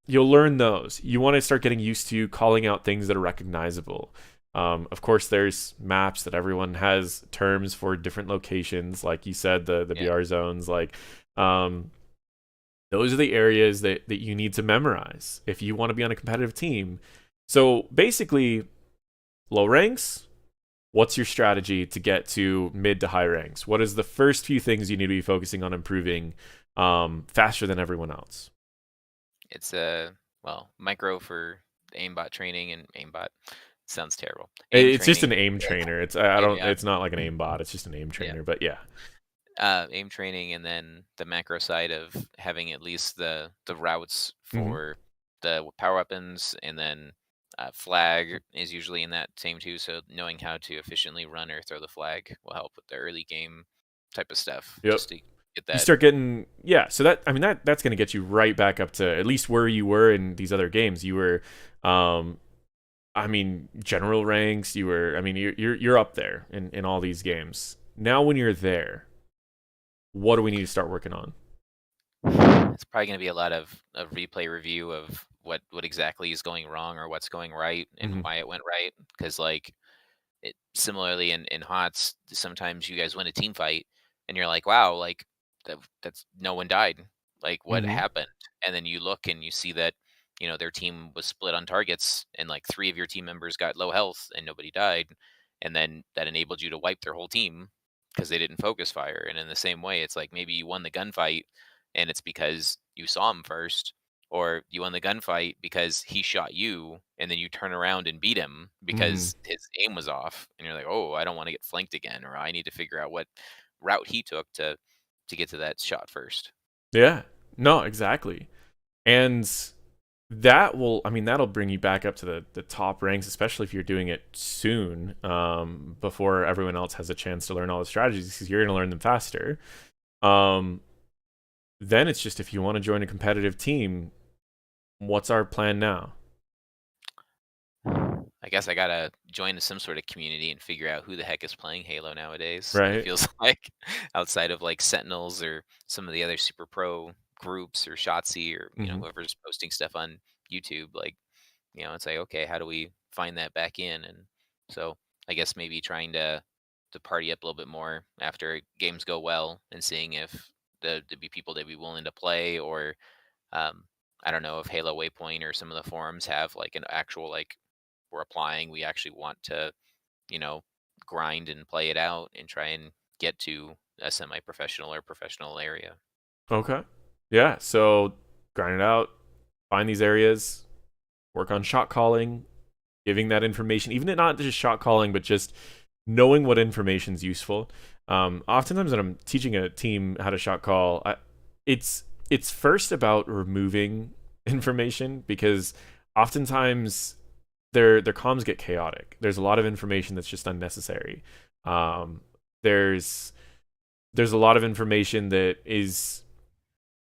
you'll learn those. You want to start getting used to calling out things that are recognizable. Of course, there's maps that everyone has terms for different locations, like you said, the Yeah. BR zones. Like, those are the areas that you need to memorize if you want to be on a competitive team. So basically, low ranks. What's your strategy to get to mid to high ranks? What is the first few things you need to be focusing on improving faster than everyone else? It's well, micro for aimbot training, and aimbot sounds terrible. Aim It's just training. an aim trainer. I don't. Yeah. It's not like an aim bot. It's just an aim Yeah. trainer. But yeah. Aim training, and then the macro side of having at least the routes Hmm. for the power weapons, and then flag is usually in that same too. So knowing how to efficiently run or throw the flag will help with the early game type of stuff, Yep. just to get You that. start getting, yeah. So that, I mean, that's going to get you right back up to at least where you were in these other games. You were, um, I mean, general ranks. You were, I mean, you're up there in all these games. Now, when you're there, what do we need to start working on? It's probably going to be a lot of replay review of what exactly is going wrong or what's going right and Hmm. why it went right. Because like similarly in HOTS, sometimes you guys win a team fight and you're like, wow, like that's no one died. Like what Hmm. happened? And then you look and you see that, their team was split on targets and like three of your team members got low health and nobody died. And then that enabled you to wipe their whole team because they didn't focus fire. And in the same way, it's like maybe you won the gunfight and it's because you saw him first, or you won the gunfight because he shot you and then you turn around and beat him Hmm. because his aim was off and you're like, oh, I don't want to get flanked again, or I need to figure out what route he took to get to that shot first. Yeah. No, exactly. And that will, I mean, that'll bring you back up to the top ranks, especially if you're doing it soon, before everyone else has a chance to learn all the strategies, because you're going to learn them faster. Um, then it's just, if you want to join a competitive team, what's our plan now? I guess I gotta join some sort of community and figure out who the heck is playing Halo nowadays. It Right? feels like outside of like Sentinels or some of the other super pro groups or Shotzi or Hmm. whoever's posting stuff on YouTube, like it's like, okay, how do we find that back in? And so I guess maybe trying to party up a little bit more after games go well and seeing if there'd be people that'd be willing to play, or um, I don't know if Halo Waypoint or some of the forums have like an actual like, we're applying, we actually want to, you know, grind and play it out and try and get to a semi-professional or professional area. Okay. Yeah. So grind it out, find these areas, work on shot calling, giving that information, even if not just shot calling, but just knowing what information is useful. Oftentimes when I'm teaching a team how to shot call, it's first about removing information, because oftentimes their comms get chaotic. There's a lot of information that's just unnecessary. Um, there's there's a lot of information that is,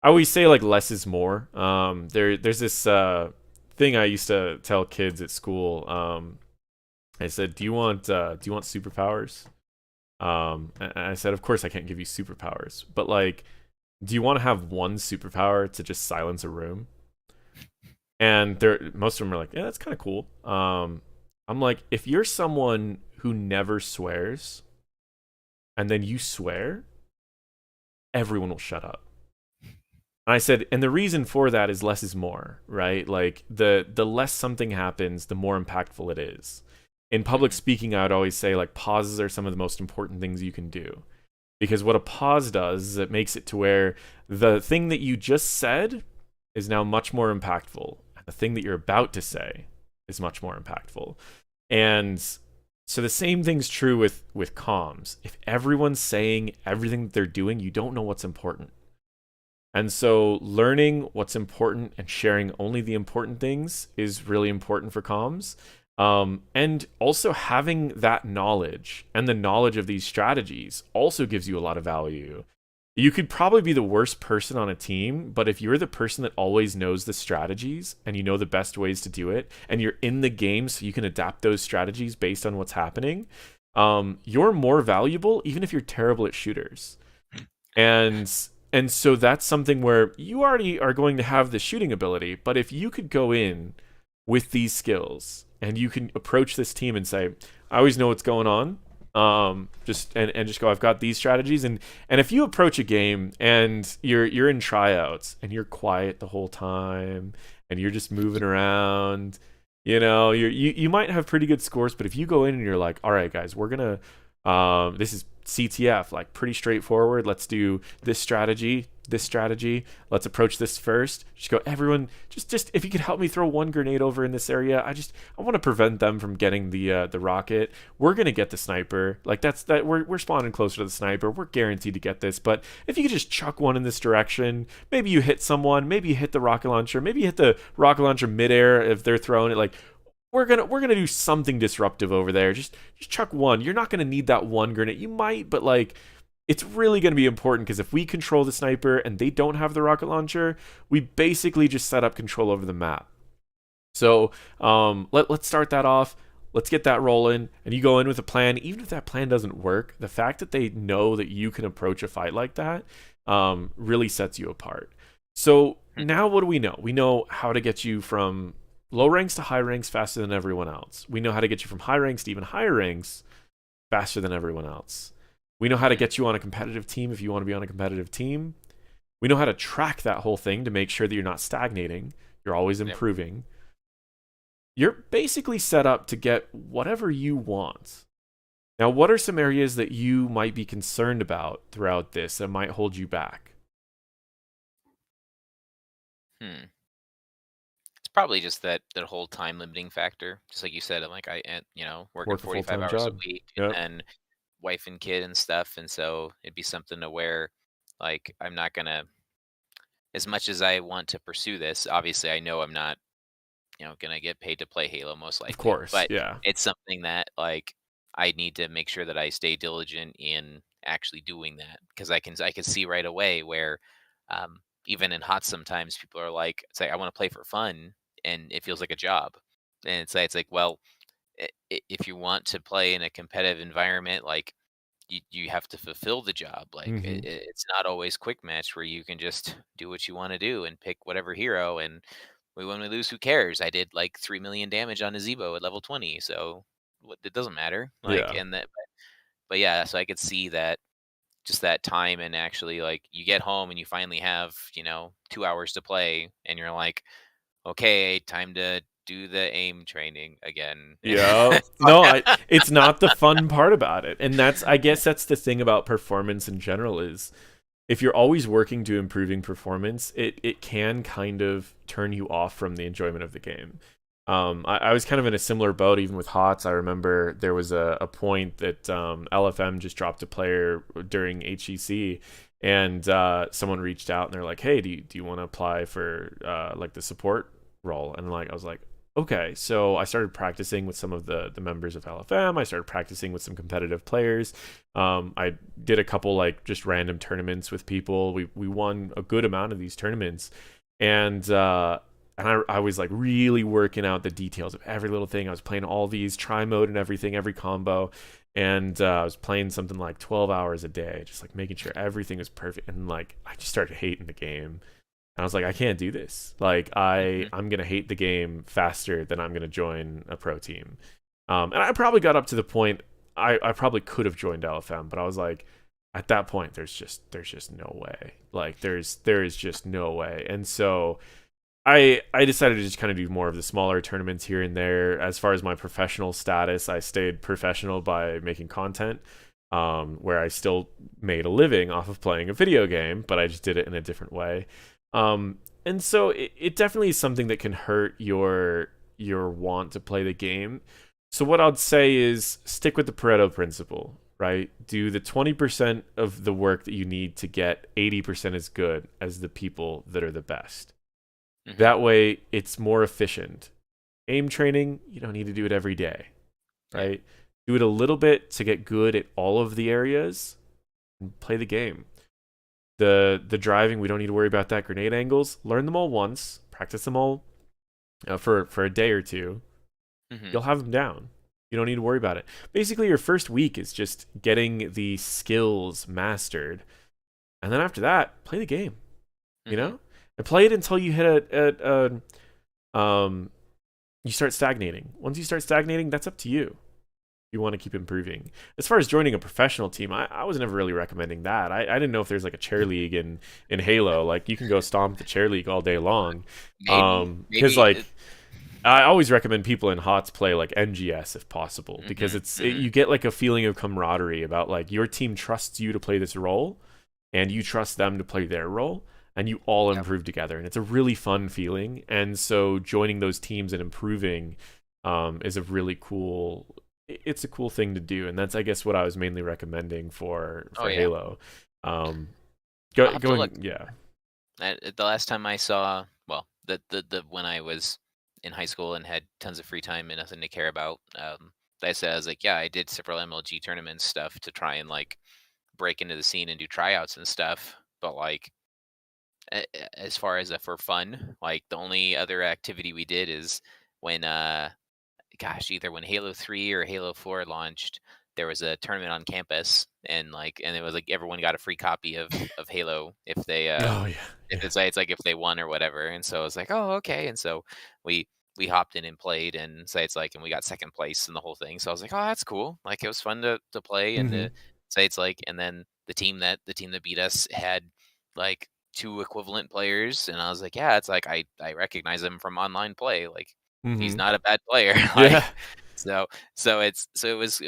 I always say, like, less is more. There's this thing I used to tell kids at school. I said, do you want superpowers? And I said, of course I can't give you superpowers, but like, do you want to have one superpower to just silence a room? And most of them are like, yeah, that's kind of cool. I'm like, if you're someone who never swears and then you swear, everyone will shut up. And I said, and the reason for that is less is more, right? Like, the less something happens, the more impactful it is. In public Mm-hmm. speaking, I would always say like pauses are some of the most important things you can do, because what a pause does is it makes it to where the thing that you just said is now much more impactful, and the thing that you're about to say is much more impactful. And so the same thing's true with comms. If everyone's saying everything that they're doing, you don't know what's important. And so learning what's important and sharing only the important things is really important for comms. And also having that knowledge and the knowledge of these strategies also gives you a lot of value. You could probably be the worst person on a team, but if you're the person that always knows the strategies and you know the best ways to do it, and you're in the game so you can adapt those strategies based on what's happening, you're more valuable even if you're terrible at shooters. And and so that's something where you already are going to have the shooting ability, but if you could go in with these skills and you can approach this team and say, I always know what's going on. And just go, I've got these strategies. And if you approach a game and you're in tryouts and you're quiet the whole time and you're just moving around, you might have pretty good scores, but if you go in and you're like, all right, guys, we're gonna this is CTF, like pretty straightforward. Let's do this strategy. Let's approach this first. Just go, everyone. Just if you could help me throw one grenade over in this area, I want to prevent them from getting the rocket. We're gonna get the sniper. Like that. We're spawning closer to the sniper. We're guaranteed to get this. But if you could just chuck one in this direction, maybe you hit someone. Maybe you hit the rocket launcher. Maybe you hit the rocket launcher midair if they're throwing it. Like we're gonna do something disruptive over there. Just chuck one. You're not gonna need that one grenade. You might, but like it's really gonna be important because if we control the sniper and they don't have the rocket launcher, we basically just set up control over the map. So let's start that off. Let's get that rolling. And you go in with a plan. Even if that plan doesn't work, the fact that they know that you can approach a fight like that really sets you apart. So now what do we know? We know how to get you from low ranks to high ranks faster than everyone else. We know how to get you from high ranks to even higher ranks faster than everyone else. We know how to get you on a competitive team if you want to be on a competitive team. We know how to track that whole thing to make sure that you're not stagnating. You're always improving. Yep. You're basically set up to get whatever you want. Now, what are some areas that you might be concerned about throughout this that might hold you back? Probably just that whole time limiting factor. Just like you said, I'm like working 45 hours a week, yep. and wife and kid and stuff, and so it'd be something to where like I'm not gonna, as much as I want to pursue this, obviously I know I'm not gonna get paid to play Halo most likely. Of course, but yeah. it's something that like I need to make sure that I stay diligent in actually doing that, because I can see right away where even in HOTS sometimes people are like, it's like I want to play for fun and it feels like a job. And it's like, well, if you want to play in a competitive environment, like you have to fulfill the job. Like it's not always quick match where you can just do what you want to do and pick whatever hero, and when we lose, who cares? I did like 3 million damage on a Zebo at level 20, so it doesn't matter. Like, yeah. and that, but yeah, so I could see that, just that time, and actually like you get home and you finally have 2 hours to play, and you're like, okay, time to do the aim training again. Yeah. No, it's not the fun part about it. And I guess that's the thing about performance in general is if you're always working to improving performance, it can kind of turn you off from the enjoyment of the game. I was kind of in a similar boat even with HOTS. I remember there was a point that LFM just dropped a player during HEC, and someone reached out and they're like, hey, do you want to apply for like the support role? And like I was like, okay. So I started practicing with some of the members of LFM. I started practicing with some competitive players. I did a couple like just random tournaments with people. We won a good amount of these tournaments, and I was like really working out the details of every little thing. I was playing all these try mode and everything, every combo, and I was playing something like 12 hours a day, just like making sure everything was perfect. And like I just started hating the game. And I was like, I can't do this. Like I'm gonna hate the game faster than I'm gonna join a pro team. And I probably got up to the point I probably could have joined LFM, but I was like, at that point, there's just no way. Like there is just no way. And so I decided to just kind of do more of the smaller tournaments here and there. As far as my professional status, I stayed professional by making content, where I still made a living off of playing a video game, but I just did it in a different way. And so it definitely is something that can hurt your want to play the game. So what I'd say is stick with the Pareto principle, right? Do the 20% of the work that you need to get 80% as good as the people that are the best. Hmm. That way, it's more efficient. Aim training, you don't need to do it every day, Yeah. right? Do it a little bit to get good at all of the areas and play the game. The driving, we don't need to worry about that. Grenade angles, learn them all once, practice them all for a day or two. Hmm. You'll have them down. You don't need to worry about it. Basically, your first week is just getting the skills mastered, and then after that, play the game. You Hmm. know, and play it until you hit um you start stagnating. Once you start stagnating, that's up to you. You want to keep improving. As far as joining a professional team, I was never really recommending that. I didn't know if there's like a chair league in Halo. Like you can go stomp the chair league all day long. Maybe, Because maybe. like I always recommend people in HOTS play like NGS if possible, because Hmm. Hmm. you get like a feeling of camaraderie about like your team trusts you to play this role, and you trust them to play their role, and you all Yep. improve together, and it's a really fun feeling. And so joining those teams and improving is a really cool. It's a cool thing to do, and that's I guess what I was mainly recommending Oh for yeah. Halo. Um, I'll have to look. going yeah. The last time I saw, well, the when I was in high school and had tons of free time and nothing to care about, I said I was like, yeah, I did several MLG tournament stuff to try and like break into the scene and do tryouts and stuff. But like, as far as for fun, like the only other activity we did is when gosh, either when Halo 3 or Halo 4 launched, there was a tournament on campus, and like, and it was like everyone got a free copy of Halo if they Oh yeah, if yeah. it's like if they won or whatever. And so I was like, oh, okay. And so we we hopped in and played, and say it's like, and we got second place in the whole thing. So I was like, oh, that's cool. Like it was fun to play and Hmm. to say it's like, and then the team that beat us had like two equivalent players, and I was like, yeah, it's like I recognize him from online play. Like he's Hmm. not a bad player. Yeah. Like so so it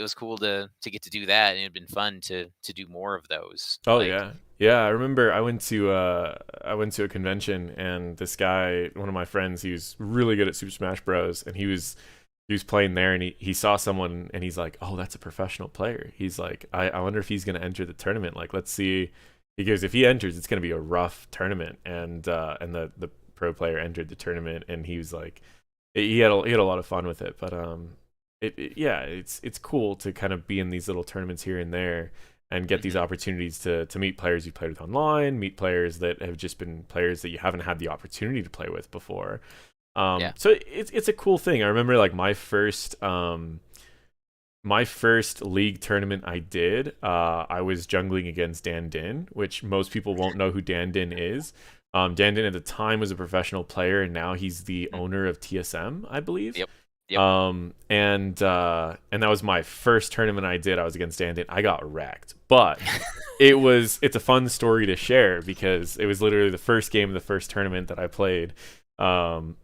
was cool to get to do that, and it'd been fun to do more of those. Oh Like yeah. Yeah, I remember I went to a convention, and this guy, one of my friends, he was really good at Super Smash Bros, and he was playing there, and he saw someone, and he's like, "Oh, that's a professional player." He's like, I wonder if he's going to enter the tournament. Like, let's see." He goes, "If he enters, it's going to be a rough tournament." And the pro player entered the tournament, and he was like he had a lot of fun with it. But yeah, it's cool to kind of be in these little tournaments here and there and get these mhm, opportunities to meet players you played with online, meet players that have just been players that you haven't had the opportunity to play with before. yeah. So it's a cool thing. I remember like my first league tournament I did, I was jungling against Dan Din, which most people won't know who Dan Din is. Dan Din at the time was a professional player, and now he's the Mm, owner of TSM, I believe. yep. Yep. And that was my first tournament I did. I was against Dan Din. I got wrecked, but it's a fun story to share because it was literally the first game of the first tournament that I played. And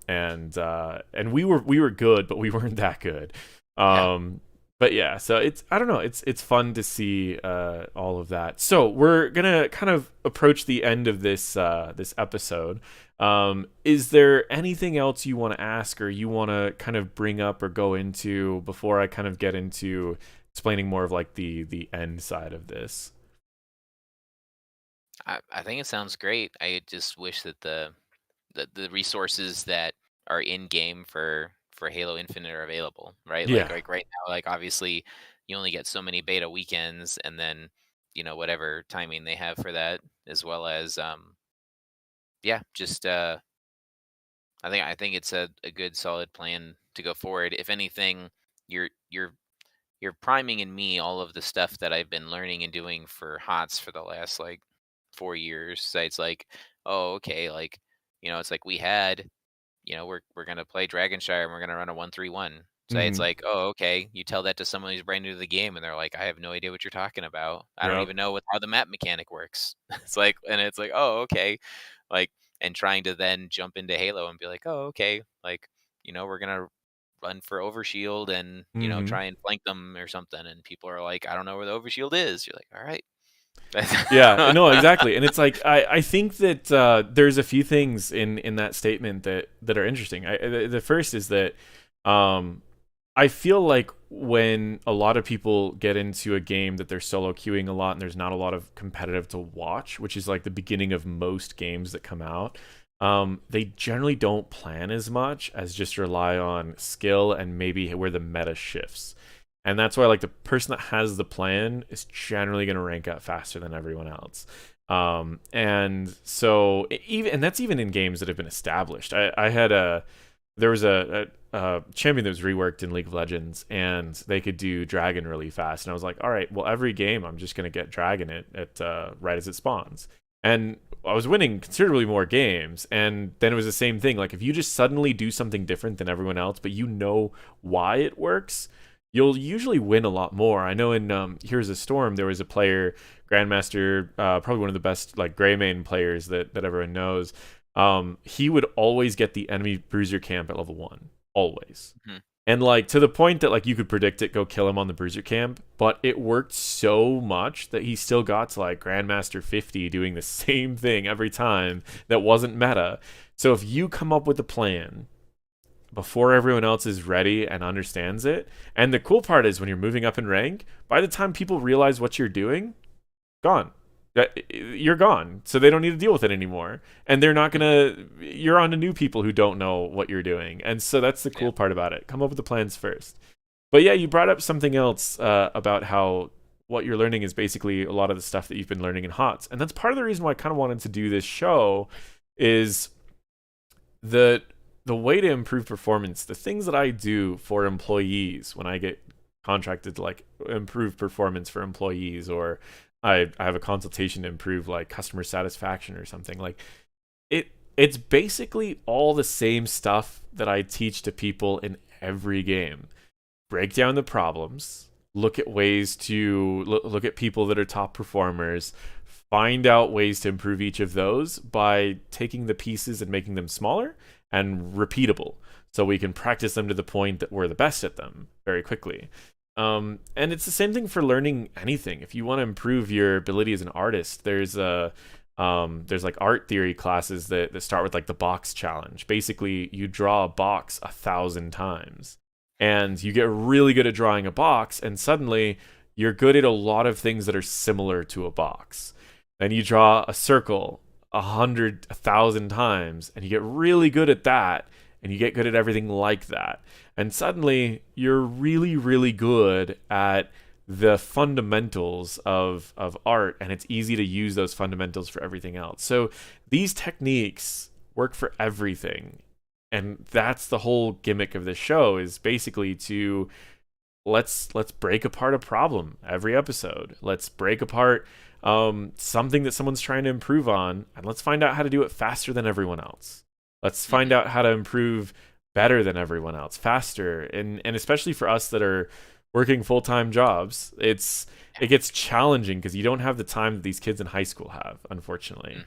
we were good, but we weren't that good. Yeah. But yeah, so it's I don't know, it's fun to see all of that. So we're gonna kind of approach the end of this episode. Is there anything else you want to ask or you want to kind of bring up or go into before I kind of get into explaining more of like the end side of this? I think it sounds great. I just wish that the resources that are in game for Halo Infinite are available, right? Yeah. Like right now, like obviously you only get so many beta weekends, and then whatever timing they have for that, as well as yeah, just I think it's a good solid plan to go forward. If anything, you're you're you're priming in me all of the stuff that I've been learning and doing for HOTS for the last like 4 years. So it's like, oh, okay, like it's like we had, we're gonna play Dragonshire and we're gonna run a 1-3-1. So it's Mm-hmm. like, oh, okay. You tell that to someone who's brand new to the game, and they're like, I have no idea what you're talking about. I don't Yep. even know how the map mechanic works. It's like, and it's like, oh, okay. Like and trying to then jump into Halo and be like, oh, okay, like, we're gonna run for Overshield and, Hmm. try and flank them or something. And people are like, I don't know where the Overshield is. You're like, all right. Yeah, no, exactly. And it's like I think that there's a few things in that statement that are interesting. The first is that um, I feel like when a lot of people get into a game that they're solo queuing a lot and there's not a lot of competitive to watch, which is like the beginning of most games that come out, they generally don't plan as much as just rely on skill and maybe where the meta shifts. And that's why like the person that has the plan is generally going to rank up faster than everyone else. And so even and that's even in games that have been established. I had a there was a champion that was reworked in League of Legends, and they could do dragon really fast. And I was like, all right, well, every game I'm just gonna get dragon at right as it spawns. And I was winning considerably more games. And then it was the same thing. Like if you just suddenly do something different than everyone else, but you know why it works, you'll usually win a lot more. I know in Here's a Storm, there was a player, Grandmaster, probably one of the best like Greymane players that everyone knows. He would always get the enemy bruiser camp at level 1, always. Mhm. And like to the point that like you could predict it, go kill him on the bruiser camp, but it worked so much that he still got to like Grandmaster 50 doing the same thing every time that wasn't meta. So if you come up with a plan before everyone else is ready and understands it, and the cool part is when you're moving up in rank, by the time people realize what you're doing, gone. You're gone, so they don't need to deal with it anymore, and they're not gonna. You're on to new people who don't know what you're doing, and so that's the Yeah. cool part about it. Come up with the plans first. But yeah, you brought up something else about how what you're learning is basically a lot of the stuff that you've been learning in HOTS, and that's part of the reason why I kind of wanted to do this show. Is the the way to improve performance, the things that I do for employees when I get contracted to like improve performance for employees, or I have a consultation to improve like customer satisfaction or something, like it's basically all the same stuff that I teach to people in every game. Break down the problems, look at ways to look at people that are top performers, find out ways to improve each of those by taking the pieces and making them smaller and repeatable, so we can practice them to the point that we're the best at them very quickly. And it's the same thing for learning anything. If you want to improve your ability as an artist, there's like art theory classes that start with like the box challenge. Basically, you draw a box 1,000 times, and you get really good at drawing a box, and suddenly you're good at a lot of things that are similar to a box. Then you draw a circle 1,000 times, and you get really good at that, and you get good at everything like that. And suddenly you're really, really good at the fundamentals of art, and it's easy to use those fundamentals for everything else. So these techniques work for everything. And that's the whole gimmick of this show, is basically to let's break apart a problem every episode. Let's break apart something that someone's trying to improve on, and let's find out how to do it faster than everyone else. Let's find Mhm. out how to improve better than everyone else, faster, and especially for us that are working full-time jobs, it gets challenging because you don't have the time that these kids in high school have, unfortunately.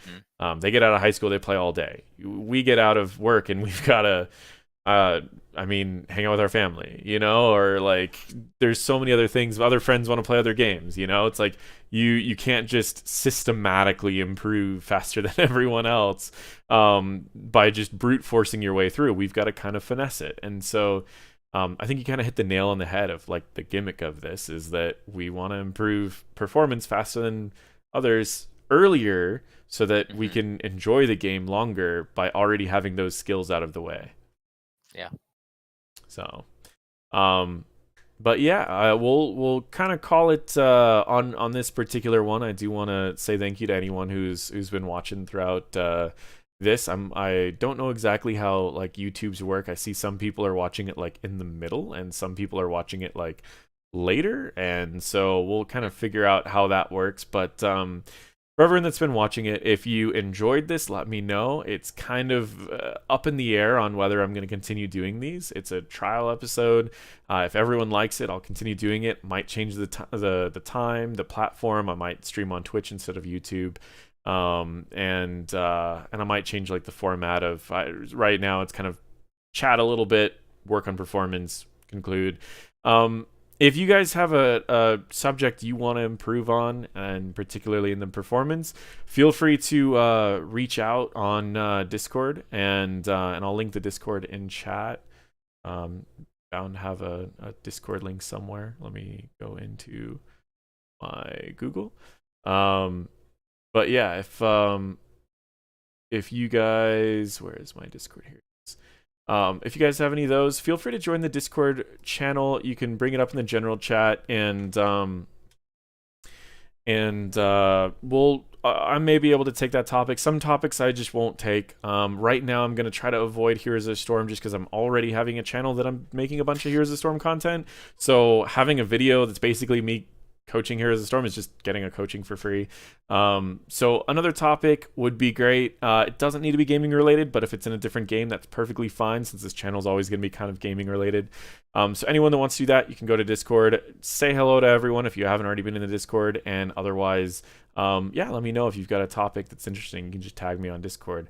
Mhm. They get out of high school, they play all day. We get out of work and we've got to hang out with our family, or like there's so many other things. Other friends want to play other games, It's like you can't just systematically improve faster than everyone else by just brute forcing your way through. We've got to kind of finesse it. And so I think you kind of hit the nail on the head of like the gimmick of this is that we want to improve performance faster than others earlier so that we Mhm. can enjoy the game longer by already having those skills out of the way. Yeah. So, um, but yeah, we'll kind of call it on this particular one. I do want to say thank you to anyone who's been watching throughout this. I don't know exactly how like YouTube's work. I see some people are watching it like in the middle, and some people are watching it like later, and so we'll kind of figure out how that works. But for everyone that's been watching it, if you enjoyed this, let me know. It's kind of up in the air on whether I'm going to continue doing these. It's a trial episode. If everyone likes it, I'll continue doing it. Might change the time, the platform. I might stream on Twitch instead of YouTube. And I might change like the format of right now it's kind of chat a little bit, work on performance, conclude. If you guys have a subject you want to improve on, and particularly in the performance, feel free to reach out on Discord, and I'll link the Discord in chat. Bound to have a Discord link somewhere. Let me go into my Google. But yeah, if you guys, where is my Discord here? If you guys have any of those, feel free to join the Discord channel. You can bring it up in the general chat, and I may be able to take that topic. Some topics I just won't take. Right now, I'm gonna try to avoid Heroes of the Storm just because I'm already having a channel that I'm making a bunch of Heroes of the Storm content. So having a video that's basically me coaching Heroes of the Storm is just getting a coaching for free. So another topic would be great. It doesn't need to be gaming related, but if it's in a different game, that's perfectly fine, since this channel is always going to be kind of gaming related. So anyone that wants to do that, you can go to Discord, say hello to everyone if you haven't already been in the Discord, and otherwise, yeah, let me know if you've got a topic that's interesting. You can just tag me on Discord.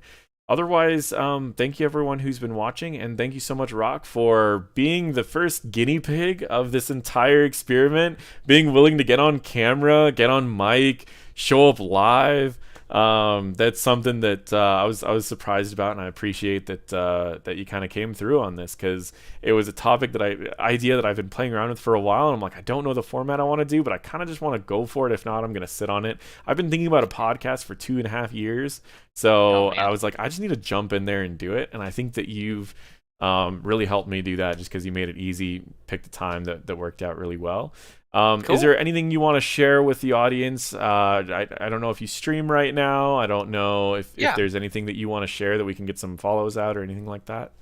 Otherwise, thank you everyone who's been watching, and thank you so much, Rock, for being the first guinea pig of this entire experiment, being willing to get on camera, get on mic, show up live. That's something that I was surprised about, and I appreciate that you kind of came through on this, because it was a topic idea that I've been playing around with for a while, and I'm like, I don't know the format I want to do, but I kind of just want to go for it. If not, I'm gonna sit on it. I've been thinking about a podcast for 2.5 years, so I was like, I just need to jump in there and do it, and I think that you've really helped me do that, just because you made it easy, picked a time that worked out really well. Cool. Is there anything you want to share with the audience? I don't know if you stream right now. I don't know if there's anything that you want to share that we can get some follows out or anything like that.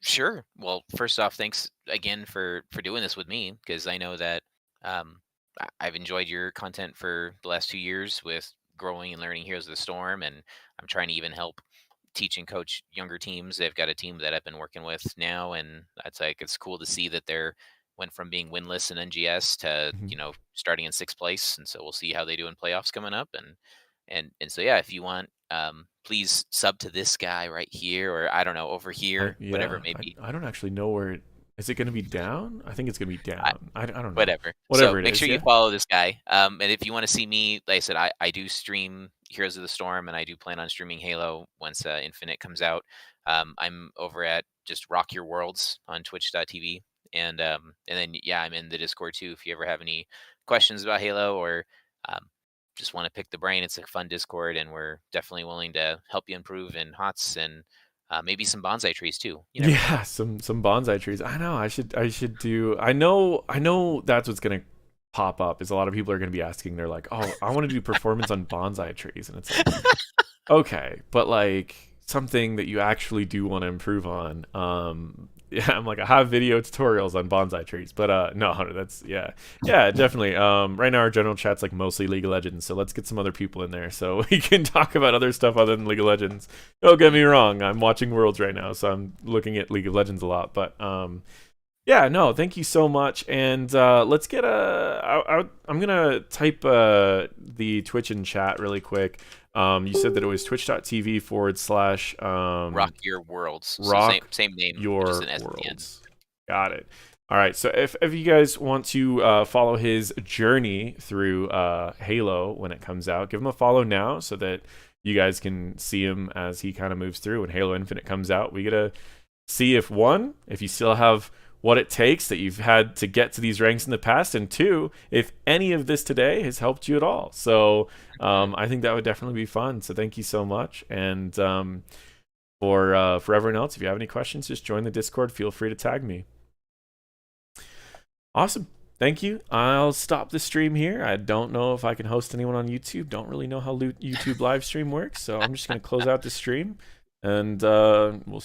Sure. Well, first off, thanks again for doing this with me, because I know that I've enjoyed your content for the last 2 years with growing and learning Heroes of the Storm, and I'm trying to even help teach and coach younger teams. They've got a team that I've been working with now, and it's cool to see that they're went from being winless in NGS to starting in 6th place, and so we'll see how they do in playoffs coming up. And so yeah, if you want, please sub to this guy right here, or I don't know, over here, whatever it may be. I don't actually know where is it going to be down? I think it's going to be down. I don't know. Whatever so make sure you follow this guy. And if you want to see me, like I said, I do stream Heroes of the Storm, and I do plan on streaming Halo once Infinite comes out. I'm over at just RockYourWorlds on twitch.tv. And then I'm in the Discord too. If you ever have any questions about Halo, or just want to pick the brain, it's a fun Discord, and we're definitely willing to help you improve in HOTS, and maybe some bonsai trees too. Yeah, some bonsai trees. I know. I should do. I know that's what's gonna pop up. Is a lot of people are gonna be asking. They're like, oh, I want to do performance on bonsai trees, and it's like, okay, but like something that you actually do want to improve on. Yeah, I'm like, I have video tutorials on bonsai trees, but no, that's yeah, definitely. Right now our general chat's like mostly League of Legends, so let's get some other people in there so we can talk about other stuff other than League of Legends. Don't get me wrong, I'm watching Worlds right now, so I'm looking at League of Legends a lot, but yeah, no, thank you so much, and let's get I'm gonna type the Twitch in chat really quick. You said that it was twitch.tv / RockYourWorlds. So same name. Your Worlds. Got it. All right. So if you guys want to follow his journey through Halo when it comes out, give him a follow now so that you guys can see him as he kind of moves through. When Halo Infinite comes out, we get to see if you still have what it takes that you've had to get to these ranks in the past, and 2, if any of this today has helped you at all. So I think that would definitely be fun. So thank you so much. And for everyone else, if you have any questions, just join the Discord. Feel free to tag me. Awesome. Thank you. I'll stop the stream here. I don't know if I can host anyone on YouTube. Don't really know how YouTube live stream works. So I'm just going to close out the stream, and we'll